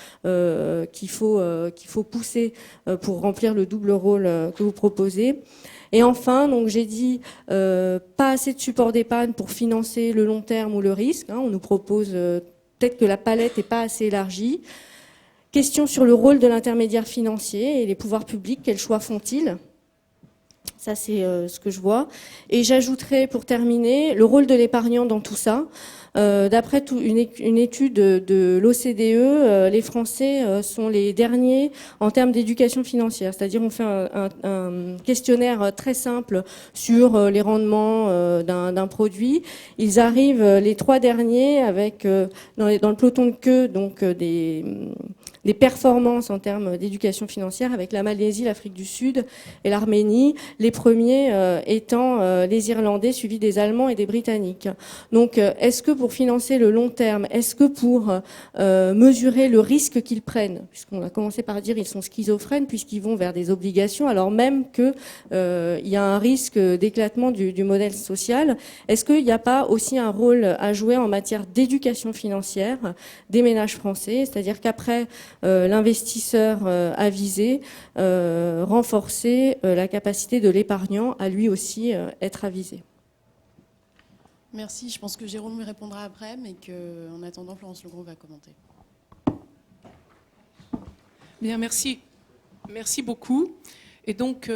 qu'il faut pousser pour remplir le double rôle que vous proposez. Et enfin, donc j'ai dit pas assez de support d'épargne pour financer le long terme ou le risque. On nous propose peut-être que la palette n'est pas assez élargie. Question sur le rôle de l'intermédiaire financier et les pouvoirs publics, quels choix font-ils ? Ça, c'est ce que je vois. Et j'ajouterai, pour terminer, le rôle de l'épargnant dans tout ça. D'après une étude de l'OCDE, les Français sont les derniers en termes d'éducation financière. C'est-à-dire, on fait un questionnaire très simple sur les rendements d'un produit. Ils arrivent les 3 derniers avec dans le peloton de queue donc des performances en termes d'éducation financière avec la Malaisie, l'Afrique du Sud et l'Arménie, les premiers étant les Irlandais, suivis des Allemands et des Britanniques. Donc, est-ce que pour financer le long terme, est-ce que pour mesurer le risque qu'ils prennent, puisqu'on a commencé par dire ils sont schizophrènes puisqu'ils vont vers des obligations, alors même que il y a un risque d'éclatement du modèle social, est-ce qu'il n'y a pas aussi un rôle à jouer en matière d'éducation financière des ménages français, c'est-à-dire qu'après l'investisseur avisé, renforcer la capacité de l'épargnant à lui aussi être avisé. Merci, je pense que Jérôme lui répondra après, mais qu'en attendant, Florence Legros va commenter. Bien, merci. Merci beaucoup. Et donc,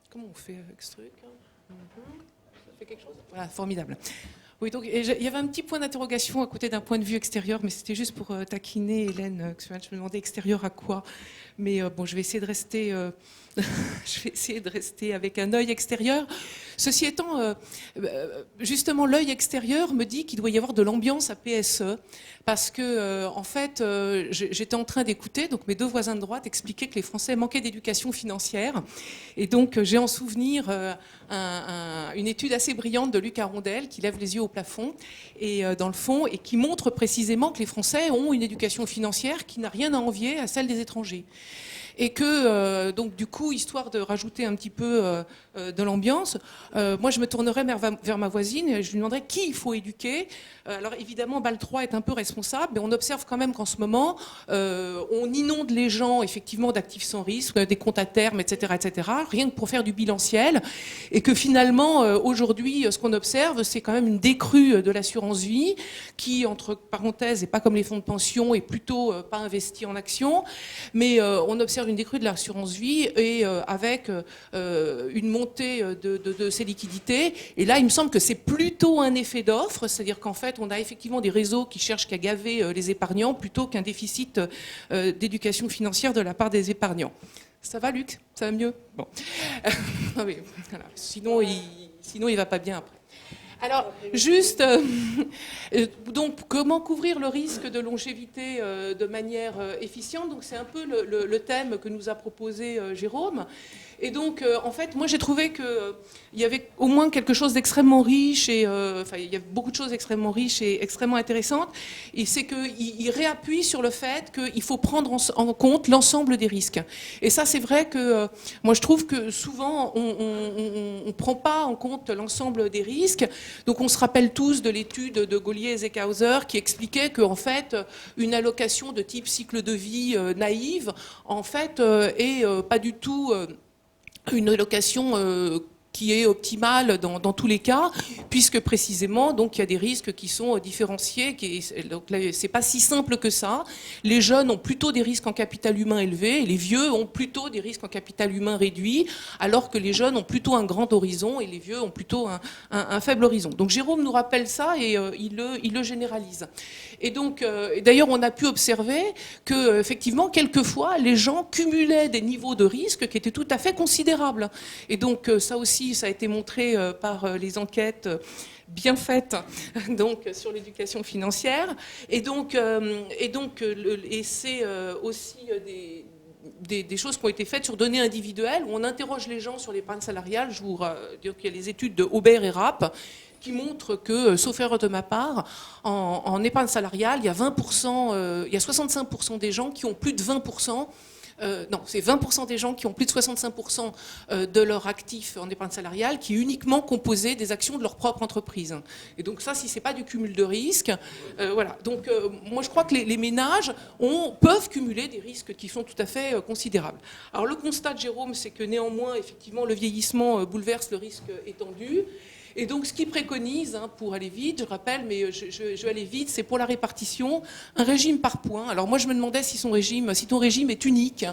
comment on fait avec ce truc ? Ça fait quelque chose ? Voilà, formidable. Oui, donc il y avait un petit point d'interrogation à côté d'un point de vue extérieur, mais c'était juste pour taquiner Hélène. Je me demandais extérieur à quoi. Mais bon, je vais essayer de rester, avec un œil extérieur. Ceci étant, justement, l'œil extérieur me dit qu'il doit y avoir de l'ambiance à PSE, parce que en fait, j'étais en train d'écouter, donc mes 2 voisins de droite expliquaient que les Français manquaient d'éducation financière, et donc j'ai en souvenir une étude assez brillante de Luc Arondel qui lève les yeux au plafond et dans le fond et qui montre précisément que les Français ont une éducation financière qui n'a rien à envier à celle des étrangers. Et que, donc, du coup, histoire de rajouter un petit peu de l'ambiance, moi, je me tournerais vers ma voisine et je lui demanderais qui il faut éduquer. Alors, évidemment, BAL 3 est un peu responsable, mais on observe quand même qu'en ce moment, on inonde les gens, effectivement, d'actifs sans risque, des comptes à terme, etc., rien que pour faire du bilanciel. Et que finalement, aujourd'hui, ce qu'on observe, c'est quand même une décrue de l'assurance vie qui, entre parenthèses, n'est pas comme les fonds de pension, est plutôt pas investi en actions. Mais on observe une décrue de l'assurance vie et avec une montée de ces liquidités. Et là, il me semble que c'est plutôt un effet d'offre, c'est-à-dire qu'en fait, on a effectivement des réseaux qui cherchent qu'à gaver les épargnants plutôt qu'un déficit d'éducation financière de la part des épargnants. Ça va, Luc ? Ça va mieux ? Bon. Non, mais, voilà. Sinon, il va pas bien après. Alors, juste, donc, comment couvrir le risque de longévité de manière efficiente ? Donc, c'est un peu le thème que nous a proposé Jérôme. Et donc, en fait, moi, j'ai trouvé qu'il y avait au moins quelque chose d'extrêmement riche, et enfin, il y a beaucoup de choses extrêmement riches et extrêmement intéressantes. Et c'est qu'il réappuie sur le fait qu'il faut prendre en compte l'ensemble des risques. Et ça, c'est vrai que moi, je trouve que souvent, on ne prend pas en compte l'ensemble des risques. Donc on se rappelle tous de l'étude de Gaulier et Zeckhauser qui expliquait qu'en fait, une allocation de type cycle de vie naïve, en fait, est pas du tout une allocation qui est optimale dans tous les cas, puisque précisément, donc, il y a des risques qui sont différenciés. Donc, c'est pas si simple que ça. Les jeunes ont plutôt des risques en capital humain élevé, et les vieux ont plutôt des risques en capital humain réduit, alors que les jeunes ont plutôt un grand horizon et les vieux ont plutôt un faible horizon. Donc Jérôme nous rappelle ça et il le généralise. Et donc, d'ailleurs, on a pu observer que, effectivement, quelquefois, les gens cumulaient des niveaux de risque qui étaient tout à fait considérables. Et donc, ça aussi, ça a été montré par les enquêtes bien faites donc sur l'éducation financière. Et c'est aussi des choses qui ont été faites sur données individuelles, où on interroge les gens sur l'épargne salariale. Je vous dis qu'il y a les études de Aubert et Rapp qui montrent que, sauf erreur de ma part, en épargne salariale, il y a 65% des gens qui ont plus de 20%. Non, c'est 20% des gens qui ont plus de 65% de leur actif en épargne salariale qui est uniquement composé des actions de leur propre entreprise. Et donc ça, si c'est pas du cumul de risques, voilà. Donc moi, je crois que les ménages peuvent cumuler des risques qui sont tout à fait considérables. Alors le constat de Jérôme, c'est que néanmoins, effectivement, le vieillissement bouleverse le risque étendu. Et donc, ce qu'il préconise, pour aller vite, je rappelle, mais je vais aller vite, c'est pour la répartition, un régime par points. Alors moi, je me demandais si ton régime est unique,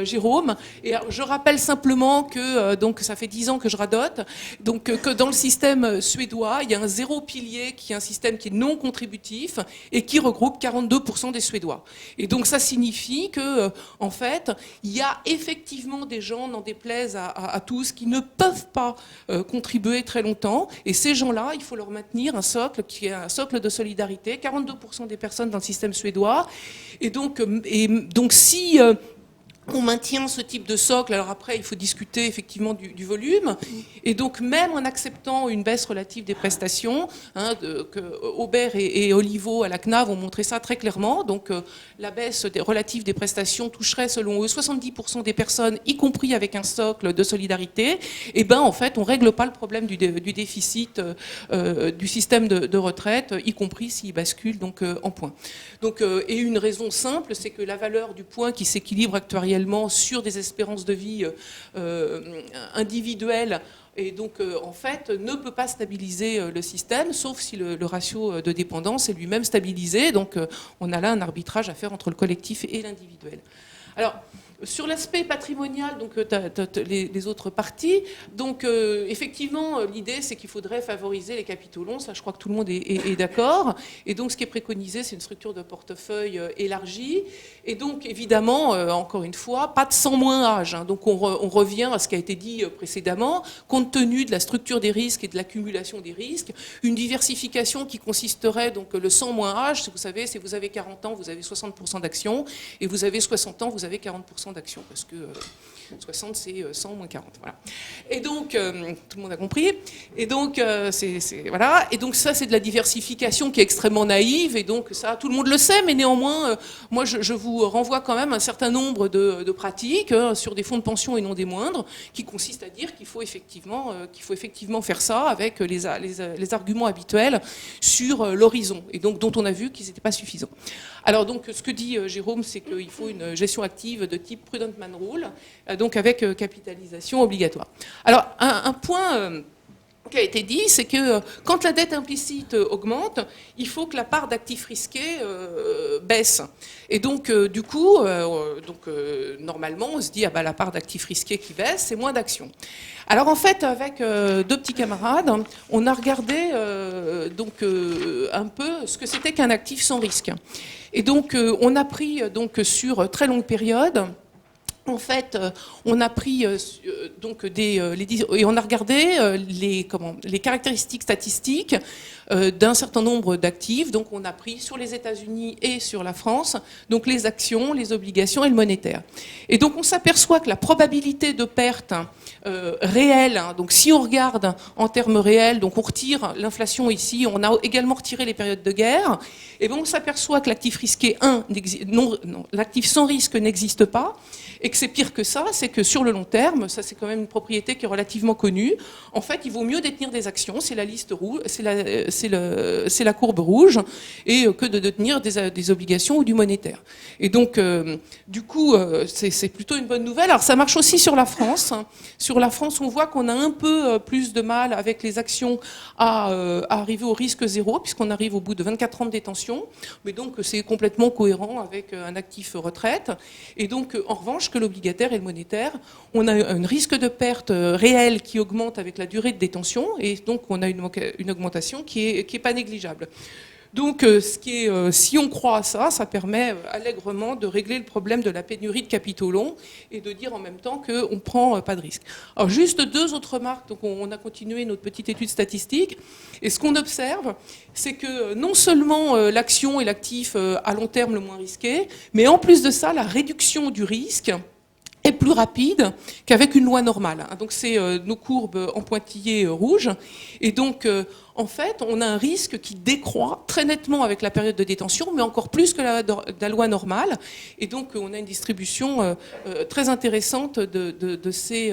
Jérôme. Et alors, je rappelle simplement que, donc, ça fait 10 ans que je radote, donc que dans le système suédois, il y a un zéro pilier qui est un système qui est non contributif et qui regroupe 42% des Suédois. Et donc, ça signifie que, en fait, il y a effectivement des gens, n'en déplaise à tous, qui ne peuvent pas contribuer très longtemps. Et ces gens-là, il faut leur maintenir un socle qui est un socle de solidarité. 42% des personnes dans le système suédois. Et donc si on maintient ce type de socle, alors après il faut discuter effectivement du volume, et donc même en acceptant une baisse relative des prestations, que Aubert et Olivo à la CNAV ont montré ça très clairement, donc la baisse relative des prestations toucherait selon eux 70% des personnes, y compris avec un socle de solidarité, et ben en fait on règle pas le problème du déficit du système de retraite, y compris s'il bascule donc en points. Donc, et une raison simple, c'est que la valeur du point qui s'équilibre actuellement sur des espérances de vie individuelles et donc en fait ne peut pas stabiliser le système, sauf si le ratio de dépendance est lui-même stabilisé. Donc on a là un arbitrage à faire entre le collectif et l'individuel. Alors, sur l'aspect patrimonial, donc les autres parties, donc effectivement l'idée c'est qu'il faudrait favoriser les capitaux longs, ça je crois que tout le monde est d'accord, et donc ce qui est préconisé c'est une structure de portefeuille élargie, et donc évidemment encore une fois pas de 100 moins âge, donc on revient à ce qui a été dit précédemment, compte tenu de la structure des risques et de l'accumulation des risques, une diversification qui consisterait donc le 100 moins âge, vous savez, si vous avez 40 ans vous avez 60% d'actions, et vous avez 60 ans vous avez 40% d'actions, parce que 60 c'est 100 moins 40, voilà. Et donc tout le monde a compris. Et donc voilà. Et donc ça c'est de la diversification qui est extrêmement naïve. Et donc ça tout le monde le sait, mais néanmoins moi je vous renvoie quand même un certain nombre de pratiques sur des fonds de pension et non des moindres, qui consistent à dire qu'il faut effectivement faire ça avec les arguments habituels sur l'horizon, et donc dont on a vu qu'ils n'étaient pas suffisants. Alors donc ce que dit Jérôme, c'est qu'il faut une gestion active de type Prudent Man Rule, donc avec capitalisation obligatoire. Alors un point qui a été dit, c'est que quand la dette implicite augmente, il faut que la part d'actifs risqués baisse. Et donc du coup, normalement, on se dit la part d'actifs risqués qui baisse, c'est moins d'actions. Alors en fait, avec deux petits camarades, on a regardé un peu ce que c'était qu'un actif sans risque. Et donc on a pris sur très longue période. En fait, on a pris et on a regardé les caractéristiques statistiques d'un certain nombre d'actifs. Donc, on a pris sur les États-Unis et sur la France, donc les actions, les obligations et le monétaire. Et donc, on s'aperçoit que la probabilité de perte réelle, donc si on regarde en termes réels, donc on retire l'inflation ici, on a également retiré les périodes de guerre, et bien on s'aperçoit que l'actif risqué l'actif sans risque n'existe pas, et que c'est pire que ça, c'est que sur le long terme, ça c'est quand même une propriété qui est relativement connue, en fait il vaut mieux détenir des actions, c'est la liste rouge, c'est la courbe rouge, et que de détenir des obligations ou du monétaire. Et donc du coup c'est plutôt une bonne nouvelle. Alors ça marche aussi sur la France. Sur la France on voit qu'on a un peu plus de mal avec les actions à arriver au risque zéro, puisqu'on arrive au bout de 24 ans de détention, mais donc c'est complètement cohérent avec un actif retraite. Et donc, en revanche, que l'obligataire et le monétaire, on a un risque de perte réel qui augmente avec la durée de détention, et donc on a une augmentation qui est pas négligeable. Donc, si on croit à ça, ça permet allègrement de régler le problème de la pénurie de capitaux longs et de dire en même temps qu'on ne prend pas de risque. Alors, juste 2 autres remarques. Donc, on a continué notre petite étude statistique. Et ce qu'on observe, c'est que non seulement l'action est l'actif à long terme le moins risqué, mais en plus de ça, la réduction du risque est plus rapide qu'avec une loi normale. Donc c'est nos courbes en pointillés rouges. Et donc, en fait, on a un risque qui décroît très nettement avec la période de détention, mais encore plus que la loi normale. Et donc, on a une distribution très intéressante de ces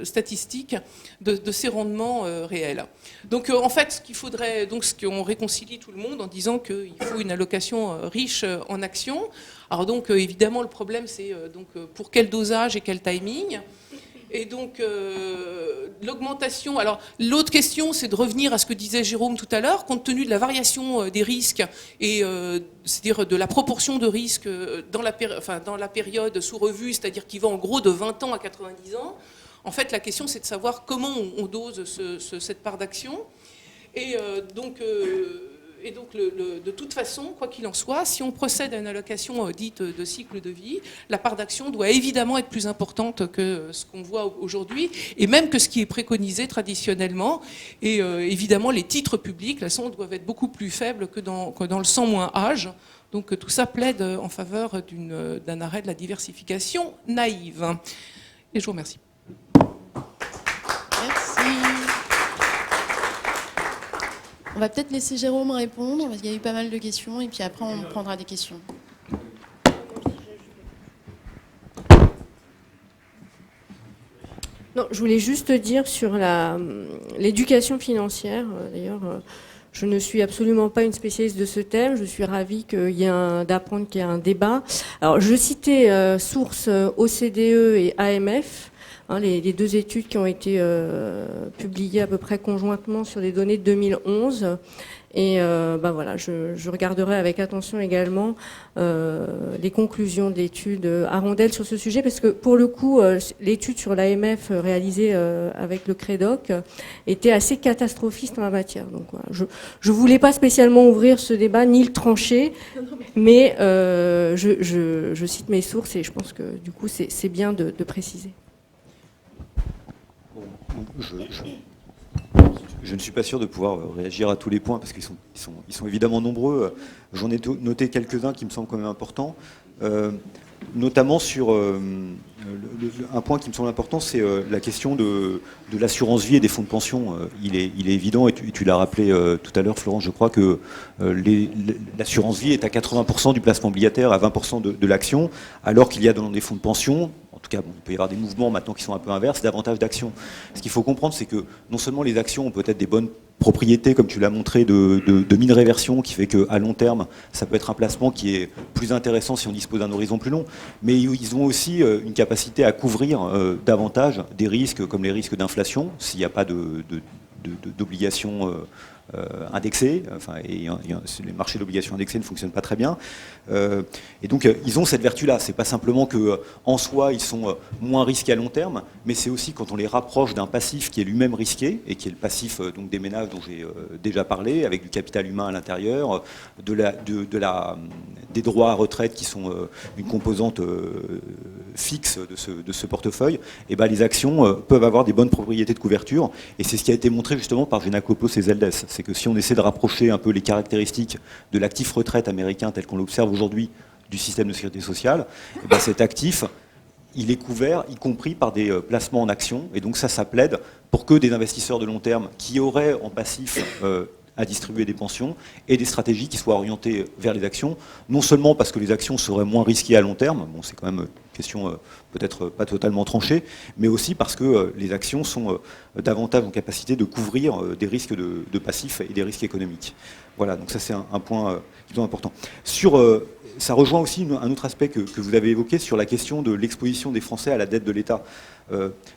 statistiques, de ces rendements réels. Donc, en fait, ce qu'il faudrait, donc, ce qu'on réconcilie tout le monde en disant qu'il faut une allocation riche en actions. Alors donc, évidemment, le problème, c'est donc pour quel dosage et quel timing. Et donc, l'augmentation... Alors, l'autre question, c'est de revenir à ce que disait Jérôme tout à l'heure, compte tenu de la variation des risques, et c'est-à-dire de la proportion de risques dans la période sous revue, c'est-à-dire qui va en gros de 20 ans à 90 ans. En fait, la question, c'est de savoir comment on dose cette part d'action. Et donc, de toute façon, quoi qu'il en soit, si on procède à une allocation dite de cycle de vie, la part d'action doit évidemment être plus importante que ce qu'on voit aujourd'hui, et même que ce qui est préconisé traditionnellement. Et évidemment, les titres publics, la somme, doivent être beaucoup plus faibles que dans le 100 - âge. Donc tout ça plaide en faveur d'un arrêt de la diversification naïve. Et je vous remercie. Merci. On va peut-être laisser Jérôme répondre, parce qu'il y a eu pas mal de questions, et puis après on prendra des questions. Non, je voulais juste dire sur l'éducation financière, d'ailleurs, je ne suis absolument pas une spécialiste de ce thème, je suis ravie d'apprendre qu'il y a un débat. Alors, je citais sources OCDE et AMF, les 2 études qui ont été publiées à peu près conjointement sur des données de 2011. Et voilà, je regarderai avec attention également les conclusions d'études Arondel sur ce sujet, parce que pour le coup, l'étude sur l'AMF réalisée avec le CREDOC était assez catastrophiste en la matière. Donc voilà, je voulais pas spécialement ouvrir ce débat ni le trancher, mais je cite mes sources et je pense que du coup c'est bien de préciser. Je ne suis pas sûr de pouvoir réagir à tous les points parce qu'ils sont évidemment nombreux. J'en ai noté quelques-uns qui me semblent quand même importants, notamment sur un point qui me semble important, c'est la question de l'assurance vie et des fonds de pension. Il est évident, et tu l'as rappelé tout à l'heure, Florence, je crois que l'assurance vie est à 80% du placement obligataire, à 20% de l'action, alors qu'il y a dans les fonds de pension, en tout cas, il peut y avoir des mouvements maintenant qui sont un peu inverses, davantage d'actions. Ce qu'il faut comprendre, c'est que non seulement les actions ont peut-être des bonnes propriétés, comme tu l'as montré, de mine-réversion, qui fait qu'à long terme, ça peut être un placement qui est plus intéressant si on dispose d'un horizon plus long, mais ils ont aussi une capacité à couvrir davantage des risques, comme les risques d'inflation, s'il n'y a pas d'obligations indexées, et les marchés d'obligations indexées ne fonctionnent pas très bien. Et donc ils ont cette vertu-là. C'est pas simplement qu'en soi ils sont moins risqués à long terme, mais c'est aussi quand on les rapproche d'un passif qui est lui-même risqué, et qui est le passif donc des ménages dont j'ai déjà parlé, avec du capital humain à l'intérieur, des droits à retraite qui sont une composante fixe de ce portefeuille, et les actions peuvent avoir des bonnes propriétés de couverture, et c'est ce qui a été montré justement par Geanakoplos et Zeldes. C'est que si on essaie de rapprocher un peu les caractéristiques de l'actif retraite américain tel qu'on l'observe aujourd'hui du système de sécurité sociale, cet actif, il est couvert, y compris par des placements en actions, et donc ça plaide pour que des investisseurs de long terme qui auraient en passif à distribuer des pensions et des stratégies qui soient orientées vers les actions, non seulement parce que les actions seraient moins risquées à long terme, bon, c'est quand même question peut-être pas totalement tranchée, mais aussi parce que les actions sont davantage en capacité de couvrir des risques de passifs et des risques économiques. Voilà, donc ça c'est un point qui est important. Ça rejoint aussi un autre aspect que vous avez évoqué sur la question de l'exposition des Français à la dette de l'État.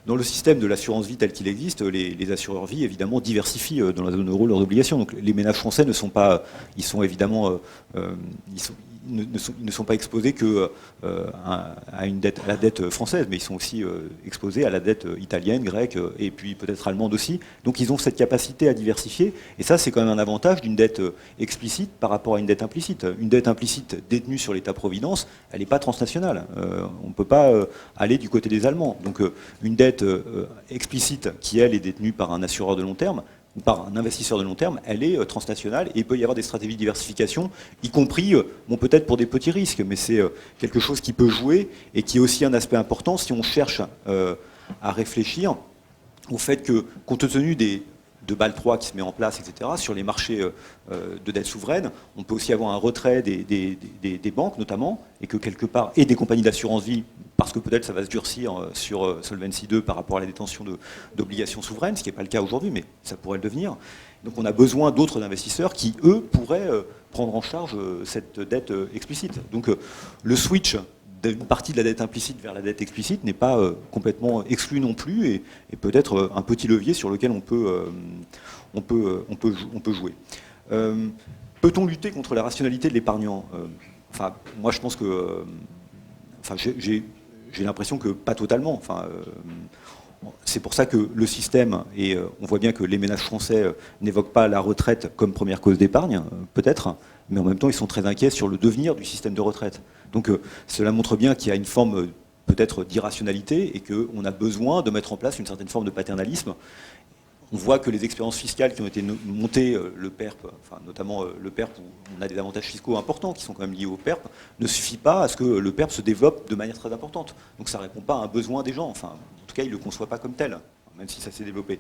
Dans le système de l'assurance vie tel qu'il existe, les assureurs vie évidemment diversifient dans la zone euro leurs obligations. Donc les ménages français ne sont pas, ils sont évidemment, ils ne sont pas exposés que à la dette française, mais ils sont aussi exposés à la dette italienne, grecque et puis peut-être allemande aussi. Donc ils ont cette capacité à diversifier, et ça c'est quand même un avantage d'une dette explicite par rapport à une dette implicite. Une dette implicite détenue sur l'État-providence, elle n'est pas transnationale. On ne peut pas aller du côté des Allemands. Donc une dette explicite qui, elle, est détenue par un assureur de long terme, ou par un investisseur de long terme, elle est transnationale, et il peut y avoir des stratégies de diversification, y compris, bon, peut-être pour des petits risques, mais c'est quelque chose qui peut jouer, et qui est aussi un aspect important si on cherche à réfléchir au fait que, compte tenu de Bâle 3 qui se met en place, etc., sur les marchés de dette souveraine, on peut aussi avoir un retrait des banques, notamment, et que quelque part, et des compagnies d'assurance vie, parce que peut-être ça va se durcir sur Solvency 2 par rapport à la détention d'obligations souveraines, ce qui n'est pas le cas aujourd'hui, mais ça pourrait le devenir. Donc on a besoin d'autres investisseurs qui, eux, pourraient prendre en charge cette dette explicite. Donc le switch d'une partie de la dette implicite vers la dette explicite n'est pas complètement exclu non plus, et peut-être un petit levier sur lequel on peut jouer. Peut-on lutter contre la rationalité de l'épargnant ? Enfin, moi je pense que... j'ai l'impression que pas totalement. C'est pour ça que le système, et on voit bien que les ménages français n'évoquent pas la retraite comme première cause d'épargne, peut-être, mais en même temps ils sont très inquiets sur le devenir du système de retraite. Donc cela montre bien qu'il y a une forme peut-être d'irrationalité et qu'on a besoin de mettre en place une certaine forme de paternalisme. On voit que les expériences fiscales qui ont été montées, le PERP, enfin, notamment le PERP, où on a des avantages fiscaux importants qui sont quand même liés au PERP, ne suffit pas à ce que le PERP se développe de manière très importante. Donc ça ne répond pas à un besoin des gens. Enfin, en tout cas, ils ne le conçoivent pas comme tel, même si ça s'est développé.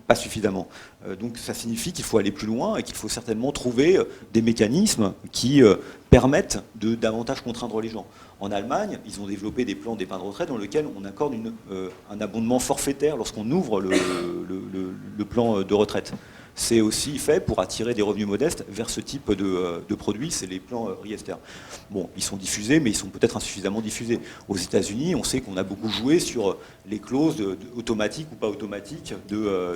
Pas suffisamment. Donc ça signifie qu'il faut aller plus loin et qu'il faut certainement trouver des mécanismes qui permettent de davantage contraindre les gens. En Allemagne, ils ont développé des plans d'épargne retraite dans lesquels on accorde un abondement forfaitaire lorsqu'on ouvre le plan de retraite. C'est aussi fait pour attirer des revenus modestes vers ce type de produits, c'est les plans Riester. Bon, ils sont diffusés, mais ils sont peut-être insuffisamment diffusés. Aux États-Unis, on sait qu'on a beaucoup joué sur les clauses automatiques ou pas automatiques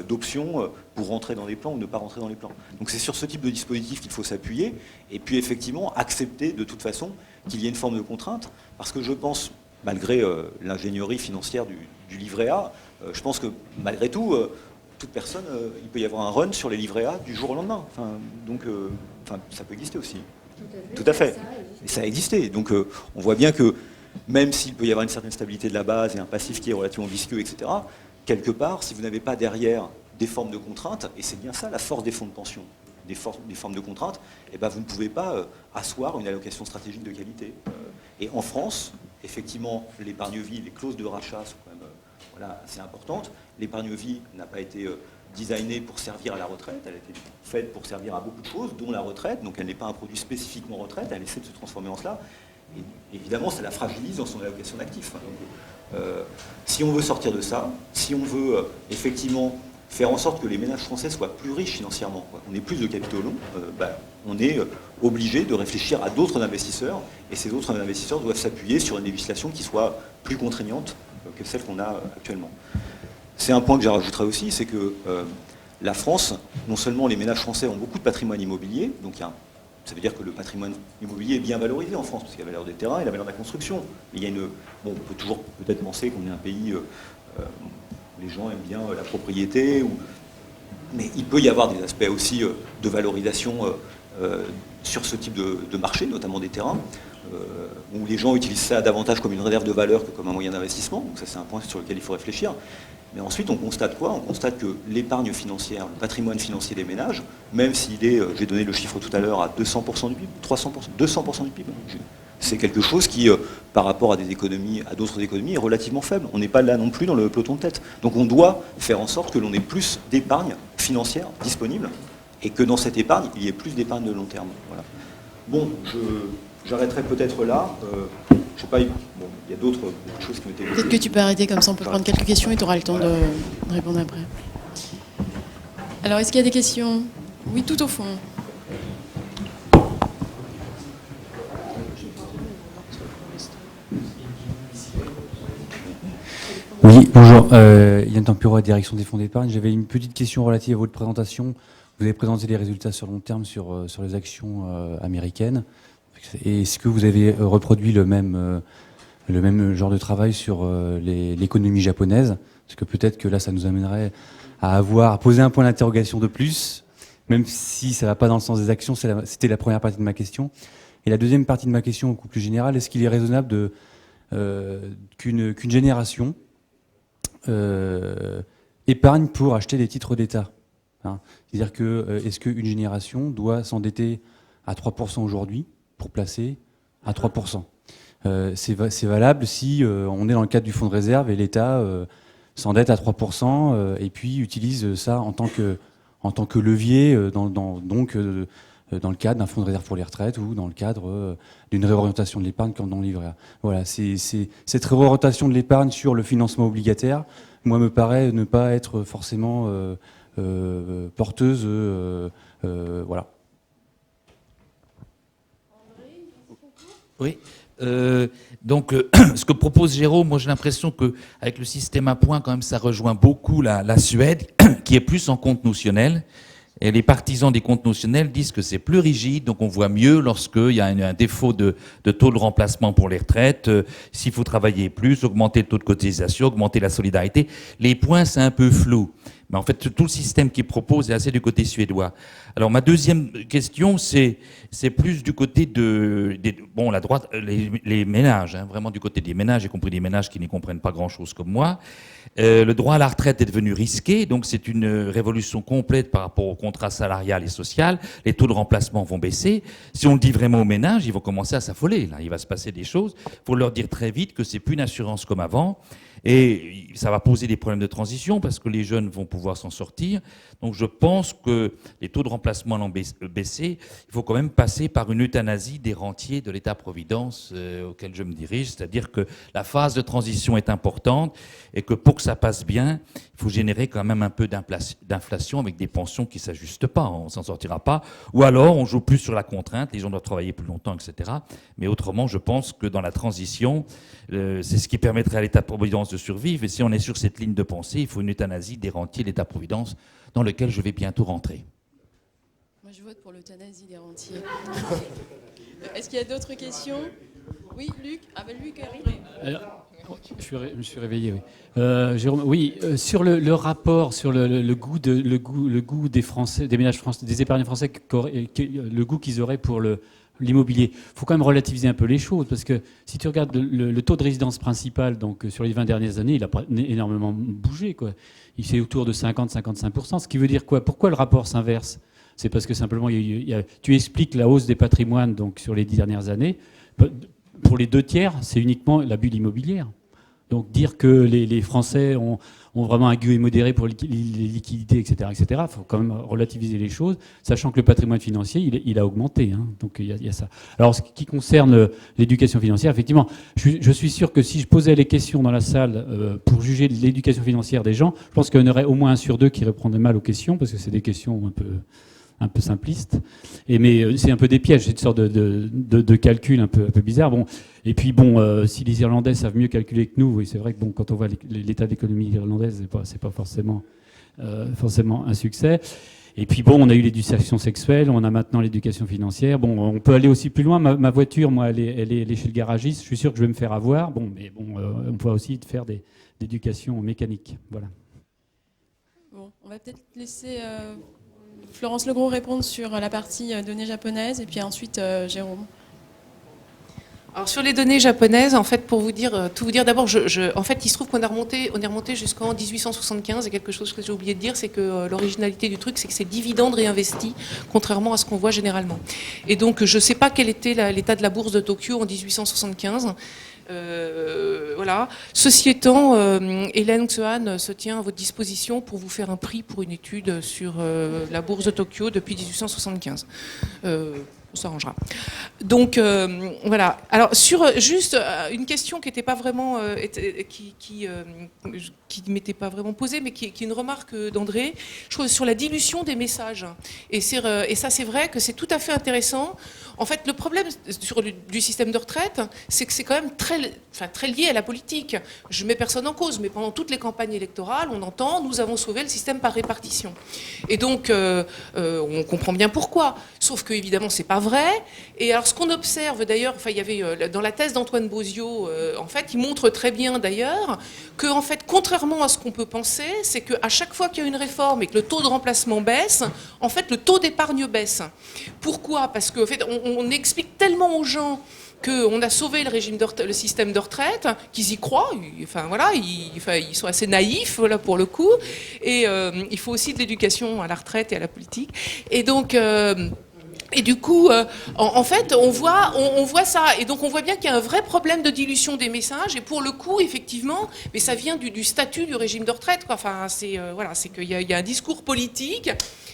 d'options pour rentrer dans les plans ou ne pas rentrer dans les plans. Donc c'est sur ce type de dispositif qu'il faut s'appuyer, et puis effectivement accepter de toute façon qu'il y ait une forme de contrainte, parce que je pense, malgré l'ingénierie financière du livret A, je pense que malgré tout, toute personne, il peut y avoir un run sur les livrets A du jour au lendemain. Donc ça peut exister aussi. Tout à fait. Et ça a existé. Donc on voit bien que même s'il peut y avoir une certaine stabilité de la base et un passif qui est relativement visqueux, etc., quelque part, si vous n'avez pas derrière des formes de contraintes, et c'est bien ça la force des fonds de pension, des formes de contraintes, et ben vous ne pouvez pas asseoir une allocation stratégique de qualité. Et en France, effectivement, l'épargne vie, les clauses de rachat sont quand même assez importantes. L'épargne vie n'a pas été designée pour servir à la retraite, elle a été faite pour servir à beaucoup de choses, dont la retraite, donc elle n'est pas un produit spécifiquement retraite, elle essaie de se transformer en cela. Et évidemment, ça la fragilise dans son allocation d'actifs. Donc, si on veut sortir de ça, si on veut effectivement faire en sorte que les ménages français soient plus riches financièrement, on ait plus de capitaux longs, on est obligé de réfléchir à d'autres investisseurs, et ces autres investisseurs doivent s'appuyer sur une législation qui soit plus contraignante que celle qu'on a actuellement. C'est un point que j'ai rajouterai aussi, c'est que la France, non seulement les ménages français ont beaucoup de patrimoine immobilier, donc ça veut dire que le patrimoine immobilier est bien valorisé en France, parce qu'il y a la valeur des terrains et la valeur de la construction. Il y a on peut toujours peut-être penser qu'on est un pays où les gens aiment bien la propriété, mais il peut y avoir des aspects aussi de valorisation sur ce type de marché, notamment des terrains, où les gens utilisent ça davantage comme une réserve de valeur que comme un moyen d'investissement. Donc ça, c'est un point sur lequel il faut réfléchir. Mais ensuite, on constate quoi ? On constate que l'épargne financière, le patrimoine financier des ménages, même s'il est, j'ai donné le chiffre tout à l'heure, à 200% du PIB, 300%, 200% du PIB, c'est quelque chose qui, par rapport à d'autres économies, est relativement faible. On n'est pas là non plus dans le peloton de tête. Donc on doit faire en sorte que l'on ait plus d'épargne financière disponible, et que dans cette épargne, il y ait plus d'épargne de long terme. Voilà. Bon, j'arrêterai peut-être là. Je sais pas, bon, il y a d'autres choses qui ont été... Peut-être que tu peux arrêter comme ça, on peut prendre quelques questions et tu auras le temps de répondre après. Alors, est-ce qu'il y a des questions? Oui, tout au fond. Oui, bonjour. Yann Tempuro, direction des fonds d'épargne. J'avais une petite question relative à votre présentation. Vous avez présenté les résultats sur long terme sur les actions américaines. Est-ce que vous avez reproduit le même genre de travail sur l'économie japonaise? Parce que peut-être que là, ça nous amènerait à poser un point d'interrogation de plus, même si ça ne va pas dans le sens des actions. C'était la première partie de ma question. Et la deuxième partie de ma question, beaucoup plus générale, est-ce qu'il est raisonnable qu'une génération épargne pour acheter des titres d'État, hein? C'est-à-dire que est-ce qu'une génération doit s'endetter à 3% aujourd'hui pour placer à 3%? C'est valable si on est dans le cadre du fonds de réserve et l'État s'endette à 3% et puis utilise ça en tant que levier dans le cadre d'un fonds de réserve pour les retraites ou dans le cadre d'une réorientation de l'épargne comme dans le livret A. Voilà, cette réorientation de l'épargne sur le financement obligataire, moi, me paraît ne pas être forcément porteuse. Voilà. Oui. Ce que propose Jérôme, moi j'ai l'impression qu'avec le système à points, quand même, ça rejoint beaucoup la Suède, qui est plus en compte notionnel. Et les partisans des comptes notionnels disent que c'est plus rigide, donc on voit mieux lorsqu'il y a un défaut de taux de remplacement pour les retraites, s'il faut travailler plus, augmenter le taux de cotisation, augmenter la solidarité. Les points, c'est un peu flou. Mais en fait, tout le système qu'il propose est assez du côté suédois. Alors ma deuxième question, c'est plus du côté la droite, les ménages, hein, vraiment du côté des ménages, y compris des ménages qui n'y comprennent pas grand-chose comme moi. Le droit à la retraite est devenu risqué, donc c'est une révolution complète par rapport au contrat salarial et social. Les taux de remplacement vont baisser. Si on le dit vraiment aux ménages, ils vont commencer à s'affoler. Là, il va se passer des choses. Il faut leur dire très vite que c'est plus une assurance comme avant. Et ça va poser des problèmes de transition parce que les jeunes vont pouvoir s'en sortir. Donc je pense que les taux de remplacement ont baissé. Il faut quand même passer par une euthanasie des rentiers de l'État-providence auquel je me dirige. C'est-à-dire que la phase de transition est importante et que pour que ça passe bien, il faut générer quand même un peu d'inflation avec des pensions qui ne s'ajustent pas. On ne s'en sortira pas. Ou alors on joue plus sur la contrainte. Les gens doivent travailler plus longtemps, etc. Mais autrement, je pense que dans la transition, c'est ce qui permettrait à l'État-providence de survivre. Et si on est sur cette ligne de pensée, il faut une euthanasie des rentiers de l'État-providence dans lequel je vais bientôt rentrer. Moi, je vote pour l'euthanasie des rentiers. Est-ce qu'il y a d'autres questions? Oui, Luc. Ah ben Luc est arrivé. Je me suis réveillé, oui. Jérôme, oui, sur le rapport sur le goût des Français, des ménages français, des épargnants français, le goût qu'ils auraient pour l'immobilier. Il faut quand même relativiser un peu les choses, parce que si tu regardes le taux de résidence principale, donc sur les 20 dernières années, il a énormément bougé, quoi. Il fait autour de 50-55%, ce qui veut dire quoi? Pourquoi le rapport s'inverse? C'est parce que simplement, tu expliques la hausse des patrimoines donc, sur les 10 dernières années. Pour les 2 tiers, c'est uniquement la bulle immobilière. Donc dire que les Français ont vraiment un goût modéré pour les liquidités, etc., il faut quand même relativiser les choses, sachant que le patrimoine financier, il a augmenté. Hein, donc il y a ça. Alors ce qui concerne l'éducation financière, effectivement, je suis sûr que si je posais les questions dans la salle pour juger de l'éducation financière des gens, je pense qu'il y en aurait au moins 1 sur 2 qui répondrait mal aux questions, parce que c'est des questions un peu simpliste, mais c'est un peu des pièges, c'est une sorte de calcul un peu bizarre. Bon, et puis bon, si les Irlandais savent mieux calculer que nous, oui, c'est vrai que bon, quand on voit l'état de l'économie irlandaise, c'est pas forcément un succès. Et puis bon, on a eu l'éducation sexuelle, on a maintenant l'éducation financière. Bon, on peut aller aussi plus loin. Ma voiture, moi, elle est chez le garagiste. Je suis sûr que je vais me faire avoir. Bon, mais bon, on peut aussi faire d'éducation mécanique. Voilà. Bon, on va peut-être laisser Florence Legros répondre sur la partie données japonaises et puis ensuite Jérôme. Alors sur les données japonaises, en fait, pour vous dire, tout vous dire, d'abord, en fait, il se trouve qu'on est remonté jusqu'en 1875, et quelque chose que j'ai oublié de dire, c'est que l'originalité du truc, c'est que c'est dividende réinvesti, contrairement à ce qu'on voit généralement. Et donc, je ne sais pas quel était l'état de la bourse de Tokyo en 1875. Voilà. Ceci étant, Hélène Tsehan se tient à votre disposition pour vous faire un prix pour une étude sur la bourse de Tokyo depuis 1875. On s'arrangera. Donc voilà. Alors sur juste une question qui n'était pas vraiment, qui m'était pas vraiment posée, mais qui est une remarque d'André, je trouve sur la dilution des messages. Et ça c'est vrai que c'est tout à fait intéressant. En fait, le problème du système de retraite, c'est que c'est quand même très lié à la politique. Je mets personne en cause, mais pendant toutes les campagnes électorales, on entend « nous avons sauvé le système par répartition ». Et donc, on comprend bien pourquoi. Sauf que, évidemment, c'est pas vrai. Et alors, ce qu'on observe d'ailleurs, il y avait dans la thèse d'Antoine Boziot, en fait, il montre très bien d'ailleurs que, en fait, contrairement à ce qu'on peut penser, c'est qu'à chaque fois qu'il y a une réforme et que le taux de remplacement baisse, en fait, le taux d'épargne baisse. Pourquoi ? Parce qu'en fait, on explique tellement aux gens qu'on a sauvé le système de retraite, qu'ils y croient, enfin voilà, ils sont assez naïfs voilà, pour le coup, et il faut aussi de l'éducation à la retraite et à la politique. Et donc... Et du coup, en fait, on voit ça. Et donc, on voit bien qu'il y a un vrai problème de dilution des messages. Et pour le coup, effectivement, mais ça vient du statut du régime de retraite, quoi. Enfin, c'est qu'il y a un discours politique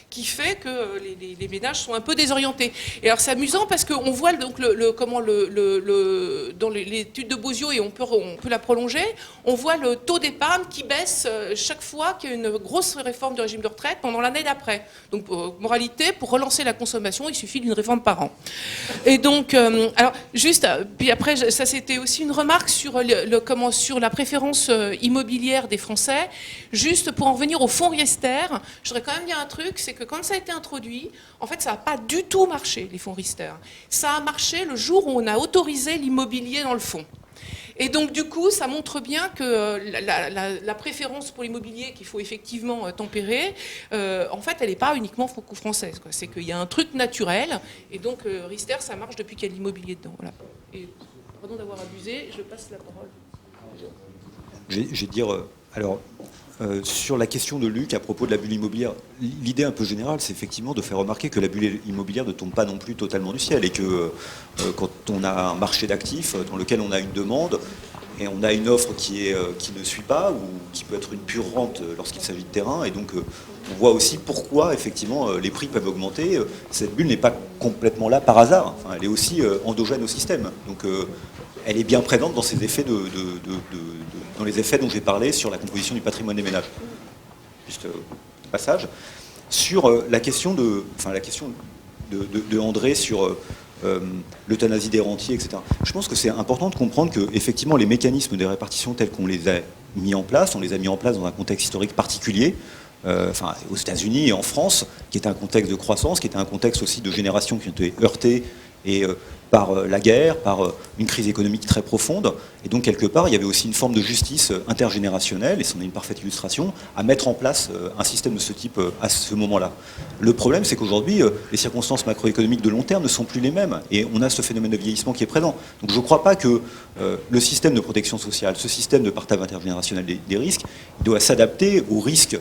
qui fait que les ménages sont un peu désorientés. Et alors c'est amusant parce qu'on voit donc dans l'étude de Boziot, et on peut la prolonger, on voit le taux d'épargne qui baisse chaque fois qu'il y a une grosse réforme du régime de retraite pendant l'année d'après. Donc moralité, pour relancer la consommation, il suffit d'une réforme par an. Et donc, alors juste, puis après, ça c'était aussi une remarque sur sur la préférence immobilière des Français. Juste pour en revenir au fonds Riester, je voudrais quand même dire un truc, c'est que quand ça a été introduit, en fait, ça n'a pas du tout marché, les fonds Riester. Ça a marché le jour où on a autorisé l'immobilier dans le fonds. Et donc, du coup, ça montre bien que la préférence pour l'immobilier qu'il faut effectivement tempérer, en fait, elle n'est pas uniquement franco-française. C'est qu'il y a un truc naturel. Et donc, Riester, ça marche depuis qu'il y a de l'immobilier dedans. Voilà. Et pardon d'avoir abusé, je passe la parole. Je vais dire... alors, sur la question de Luc à propos de la bulle immobilière, l'idée un peu générale, c'est effectivement de faire remarquer que la bulle immobilière ne tombe pas non plus totalement du ciel et que quand on a un marché d'actifs dans lequel on a une demande et on a une offre qui ne suit pas ou qui peut être une pure rente lorsqu'il s'agit de terrain, et donc on voit aussi pourquoi effectivement les prix peuvent augmenter. Cette bulle n'est pas complètement là par hasard, enfin, elle est aussi endogène au système. Donc elle est bien présente dans ces effets dans les effets dont j'ai parlé sur la composition du patrimoine des ménages. Juste passage. Sur la question de André sur l'euthanasie des rentiers, etc. Je pense que c'est important de comprendre que effectivement les mécanismes des répartitions tels qu'on les a mis en place, on les a mis en place dans un contexte historique particulier. Aux États-Unis et en France, qui était un contexte de croissance, qui était un contexte aussi de générations qui ont été heurtées et par la guerre, par une crise économique très profonde. Et donc, quelque part, il y avait aussi une forme de justice intergénérationnelle, et c'en est une parfaite illustration, à mettre en place un système de ce type à ce moment-là. Le problème, c'est qu'aujourd'hui, les circonstances macroéconomiques de long terme ne sont plus les mêmes, et on a ce phénomène de vieillissement qui est présent. Donc, je ne crois pas que le système de protection sociale, ce système de partage intergénérationnel des risques, il doit s'adapter aux risques,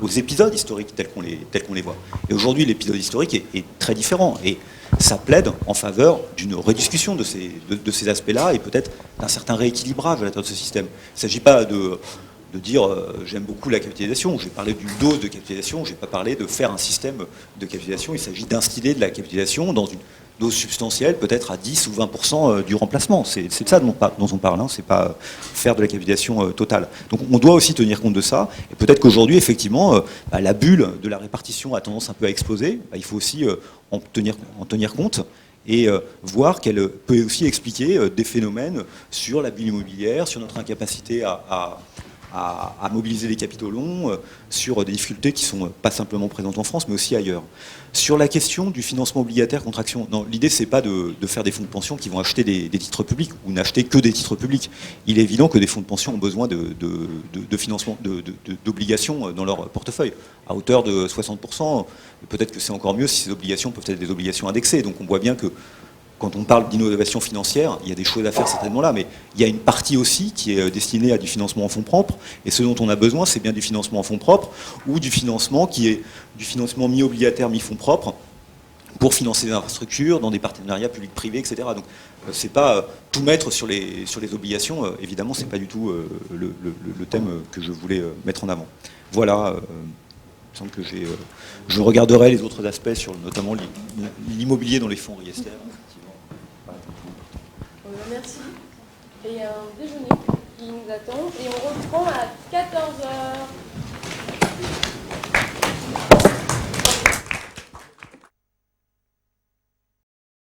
aux épisodes historiques tels qu'on les voit. Et aujourd'hui, l'épisode historique est très différent. Et ça plaide en faveur d'une rediscussion de ces aspects-là et peut-être d'un certain rééquilibrage à l'intérieur de ce système. Il ne s'agit pas de dire j'aime beaucoup la capitalisation, j'ai parlé d'une dose de capitalisation, je n'ai pas parlé de faire un système de capitalisation, il s'agit d'instiller de la capitalisation dans une dose substantielle, peut-être à 10 ou 20% du remplacement. C'est de ça dont on parle, hein. C'est pas faire de la capitalisation totale. Donc on doit aussi tenir compte de ça, et peut-être qu'aujourd'hui, effectivement, la bulle de la répartition a tendance un peu à exploser. Il faut aussi en tenir compte et voir qu'elle peut aussi expliquer des phénomènes sur la bulle immobilière, sur notre incapacité à mobiliser des capitaux longs, sur des difficultés qui ne sont pas simplement présentes en France, mais aussi ailleurs. Sur la question du financement obligataire contre action, l'idée, c'est pas de faire des fonds de pension qui vont acheter des titres publics ou n'acheter que des titres publics. Il est évident que des fonds de pension ont besoin de financement, d'obligations dans leur portefeuille, à hauteur de 60%. Peut-être que c'est encore mieux si ces obligations peuvent être des obligations indexées. Donc on voit bien que quand on parle d'innovation financière, il y a des choses à faire certainement là, mais il y a une partie aussi qui est destinée à du financement en fonds propres, et ce dont on a besoin, c'est bien du financement en fonds propres, ou du financement qui est du financement mi-obligataire, mi-fonds propres, pour financer des infrastructures, dans des partenariats publics-privés, etc. Donc c'est pas tout mettre sur les obligations, évidemment, c'est pas du tout le thème que je voulais mettre en avant. Voilà. me semble que je regarderai les autres aspects sur notamment l'immobilier dans les fonds Riester. Merci. Et un déjeuner qui nous attend. Et on reprend à 14h.